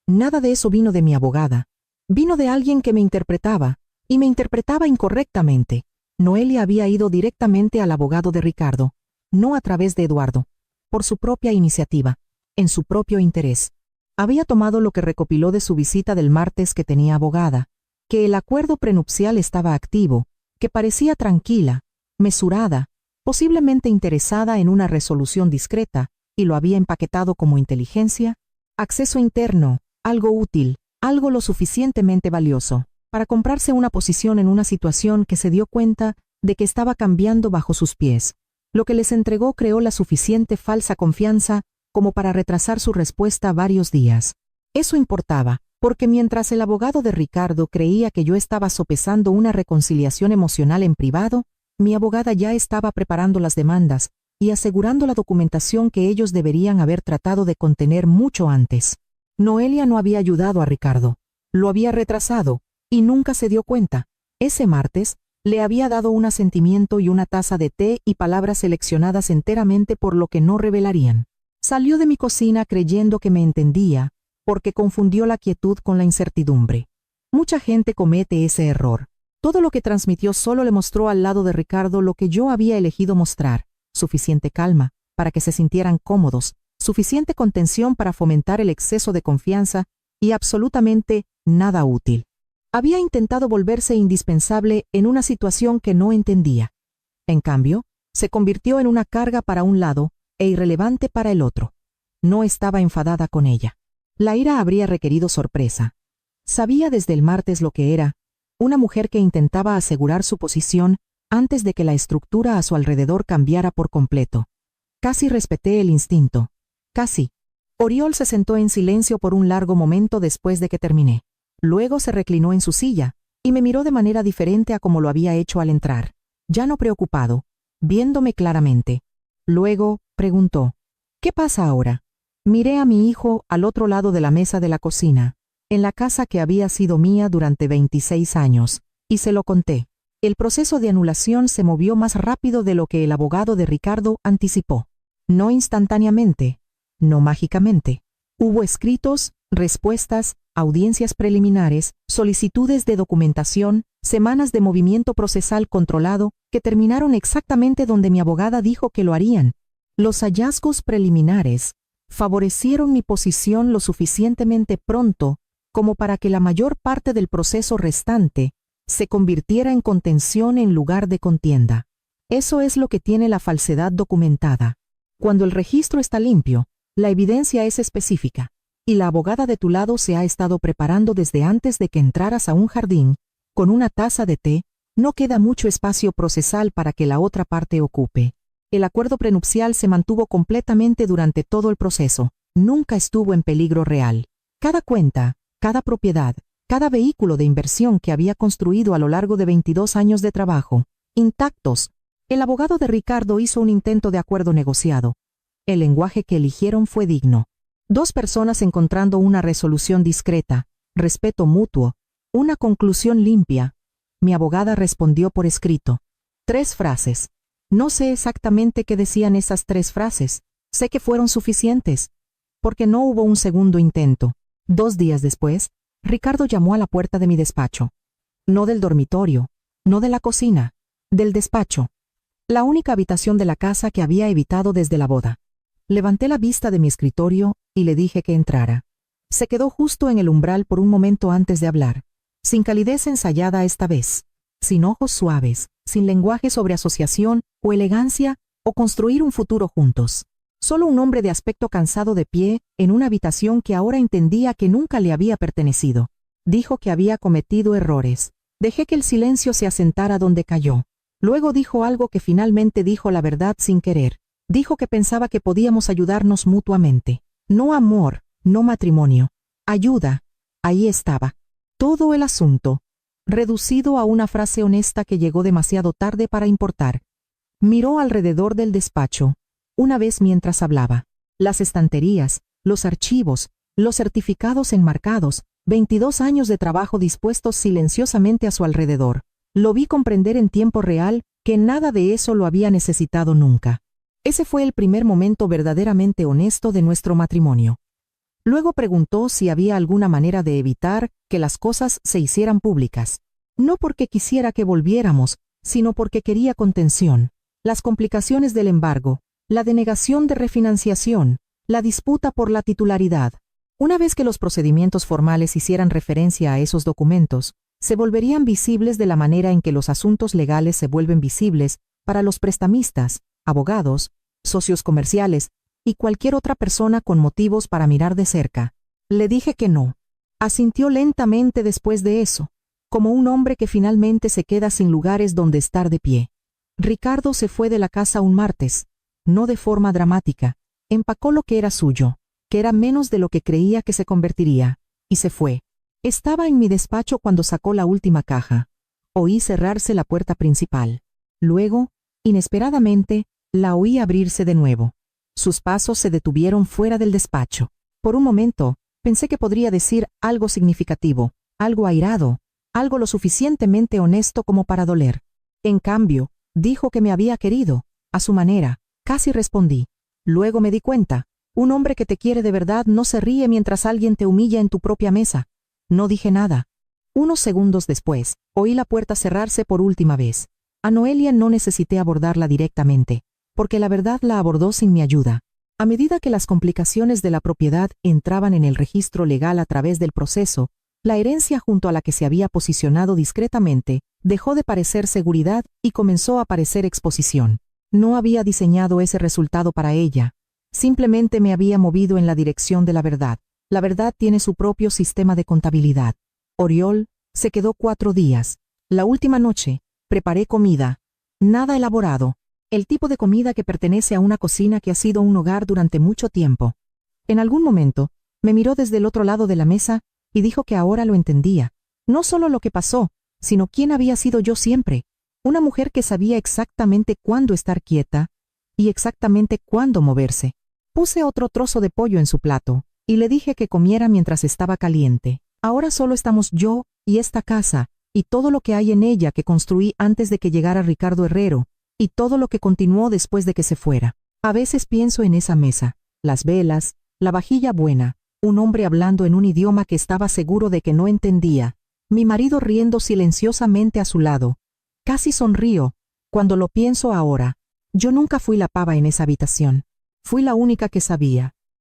Nada de eso vino de mi abogada. Vino de alguien que me interpretaba, y me interpretaba incorrectamente. Noelia había ido directamente al abogado de Ricardo, no a través de Eduardo, por su propia iniciativa, en su propio interés. Había tomado lo que recopiló de su visita del martes que tenía abogada, que el acuerdo prenupcial estaba activo, que parecía tranquila, mesurada, posiblemente interesada en una resolución discreta, y lo había empaquetado como inteligencia, acceso interno, algo útil, algo lo suficientemente valioso, para comprarse una posición en una situación que se dio cuenta de que estaba cambiando bajo sus pies. Lo que les entregó creó la suficiente falsa confianza como para retrasar su respuesta varios días. Eso importaba, porque mientras el abogado de Ricardo creía que yo estaba sopesando una reconciliación emocional en privado, mi abogada ya estaba preparando las demandas y asegurando la documentación que ellos deberían haber tratado de contener mucho antes. Noelia no había ayudado a Ricardo, lo había retrasado, y nunca se dio cuenta. Ese martes, le había dado un asentimiento y una taza de té y palabras seleccionadas enteramente por lo que no revelarían. Salió de mi cocina creyendo que me entendía, porque confundió la quietud con la incertidumbre. Mucha gente comete ese error. Todo lo que transmitió solo le mostró al lado de Ricardo lo que yo había elegido mostrar: suficiente calma para que se sintieran cómodos, suficiente contención para fomentar el exceso de confianza y absolutamente nada útil. Había intentado volverse indispensable en una situación que no entendía. En cambio, se convirtió en una carga para un lado e irrelevante para el otro. No estaba enfadada con ella. La ira habría requerido sorpresa. Sabía desde el martes lo que era: una mujer que intentaba asegurar su posición antes de que la estructura a su alrededor cambiara por completo. Casi respeté el instinto. Casi. Oriol se sentó en silencio por un largo momento después de que terminé. Luego se reclinó en su silla y me miró de manera diferente a como lo había hecho al entrar, ya no preocupado, viéndome claramente. Luego preguntó: ¿qué pasa ahora? Miré a mi hijo al otro lado de la mesa de la cocina, en la casa que había sido mía durante 26 años, y se lo conté. El proceso de anulación se movió más rápido de lo que el abogado de Ricardo anticipó. No instantáneamente, no mágicamente. Hubo escritos, respuestas, audiencias preliminares, solicitudes de documentación, semanas de movimiento procesal controlado, que terminaron exactamente donde mi abogada dijo que lo harían. Los hallazgos preliminares favorecieron mi posición lo suficientemente pronto como para que la mayor parte del proceso restante se convirtiera en contención en lugar de contienda. Eso es lo que tiene la falsedad documentada. Cuando el registro está limpio, la evidencia es específica, y la abogada de tu lado se ha estado preparando desde antes de que entraras a un jardín, con una taza de té, no queda mucho espacio procesal para que la otra parte ocupe. El acuerdo prenupcial se mantuvo completamente durante todo el proceso, nunca estuvo en peligro real. Cada cuenta, cada propiedad, cada vehículo de inversión que había construido a lo largo de 22 años de trabajo, intactos. El abogado de Ricardo hizo un intento de acuerdo negociado. El lenguaje que eligieron fue digno. Dos personas encontrando una resolución discreta, respeto mutuo, una conclusión limpia. Mi abogada respondió por escrito. 3 frases. No sé exactamente qué decían esas 3 frases. Sé que fueron suficientes, porque no hubo un segundo intento. 2 días después, Ricardo llamó a la puerta de mi despacho. No del dormitorio, no de la cocina, del despacho. La única habitación de la casa que había evitado desde la boda. Levanté la vista de mi escritorio y le dije que entrara. Se quedó justo en el umbral por un momento antes de hablar, sin calidez ensayada esta vez, sin ojos suaves, sin lenguaje sobre asociación o elegancia o construir un futuro juntos. Solo un hombre de aspecto cansado de pie en una habitación que ahora entendía que nunca le había pertenecido. Dijo que había cometido errores. Dejé que el silencio se asentara donde cayó. Luego dijo algo que finalmente dijo la verdad sin querer. Dijo que pensaba que podíamos ayudarnos mutuamente. No amor, no matrimonio. Ayuda. Ahí estaba. Todo el asunto, reducido a una frase honesta que llegó demasiado tarde para importar. Miró alrededor del despacho, una vez mientras hablaba. Las estanterías, los archivos, los certificados enmarcados, 22 años de trabajo dispuestos silenciosamente a su alrededor. Lo vi comprender en tiempo real que nada de eso lo había necesitado nunca. Ese fue el primer momento verdaderamente honesto de nuestro matrimonio. Luego preguntó si había alguna manera de evitar que las cosas se hicieran públicas. No porque quisiera que volviéramos, sino porque quería contención. Las complicaciones del embargo, la denegación de refinanciación, la disputa por la titularidad. Una vez que los procedimientos formales hicieran referencia a esos documentos, se volverían visibles de la manera en que los asuntos legales se vuelven visibles para los prestamistas, abogados, socios comerciales y cualquier otra persona con motivos para mirar de cerca. Le dije que no. Asintió lentamente después de eso, como un hombre que finalmente se queda sin lugares donde estar de pie. Ricardo se fue de la casa un martes, no de forma dramática, Empacó lo que era suyo, que era menos de lo que creía que se convertiría, y se fue. Estaba en mi despacho cuando sacó la última caja. Oí cerrarse la puerta principal. Luego, inesperadamente, la oí abrirse de nuevo. Sus pasos se detuvieron fuera del despacho. Por un momento, pensé que podría decir algo significativo, algo airado, algo lo suficientemente honesto como para doler. En cambio, dijo que me había querido, a su manera. Casi respondí. Luego me di cuenta. Un hombre que te quiere de verdad no se ríe mientras alguien te humilla en tu propia mesa. No dije nada. Unos segundos después, oí la puerta cerrarse por última vez. A Noelia no necesité abordarla directamente, porque la verdad la abordó sin mi ayuda. A medida que las complicaciones de la propiedad entraban en el registro legal a través del proceso, la herencia junto a la que se había posicionado discretamente dejó de parecer seguridad y comenzó a parecer exposición. No había diseñado ese resultado para ella. Simplemente me había movido en la dirección de la verdad. La verdad tiene su propio sistema de contabilidad. Oriol se quedó 4 días. La última noche, preparé comida. Nada elaborado. El tipo de comida que pertenece a una cocina que ha sido un hogar durante mucho tiempo. En algún momento, me miró desde el otro lado de la mesa y dijo que ahora lo entendía. No solo lo que pasó, sino quién había sido yo siempre. Una mujer que sabía exactamente cuándo estar quieta y exactamente cuándo moverse. Puse otro trozo de pollo en su plato y le dije que comiera mientras estaba caliente. Ahora solo estamos yo y esta casa, y todo lo que hay en ella que construí antes de que llegara Ricardo Herrero, y todo lo que continuó después de que se fuera. A veces pienso en esa mesa, las velas, la vajilla buena, un hombre hablando en un idioma que estaba seguro de que no entendía, mi marido riendo silenciosamente a su lado. Casi sonrío cuando lo pienso ahora. Yo nunca fui la pava en esa habitación. Fui la única que sabía.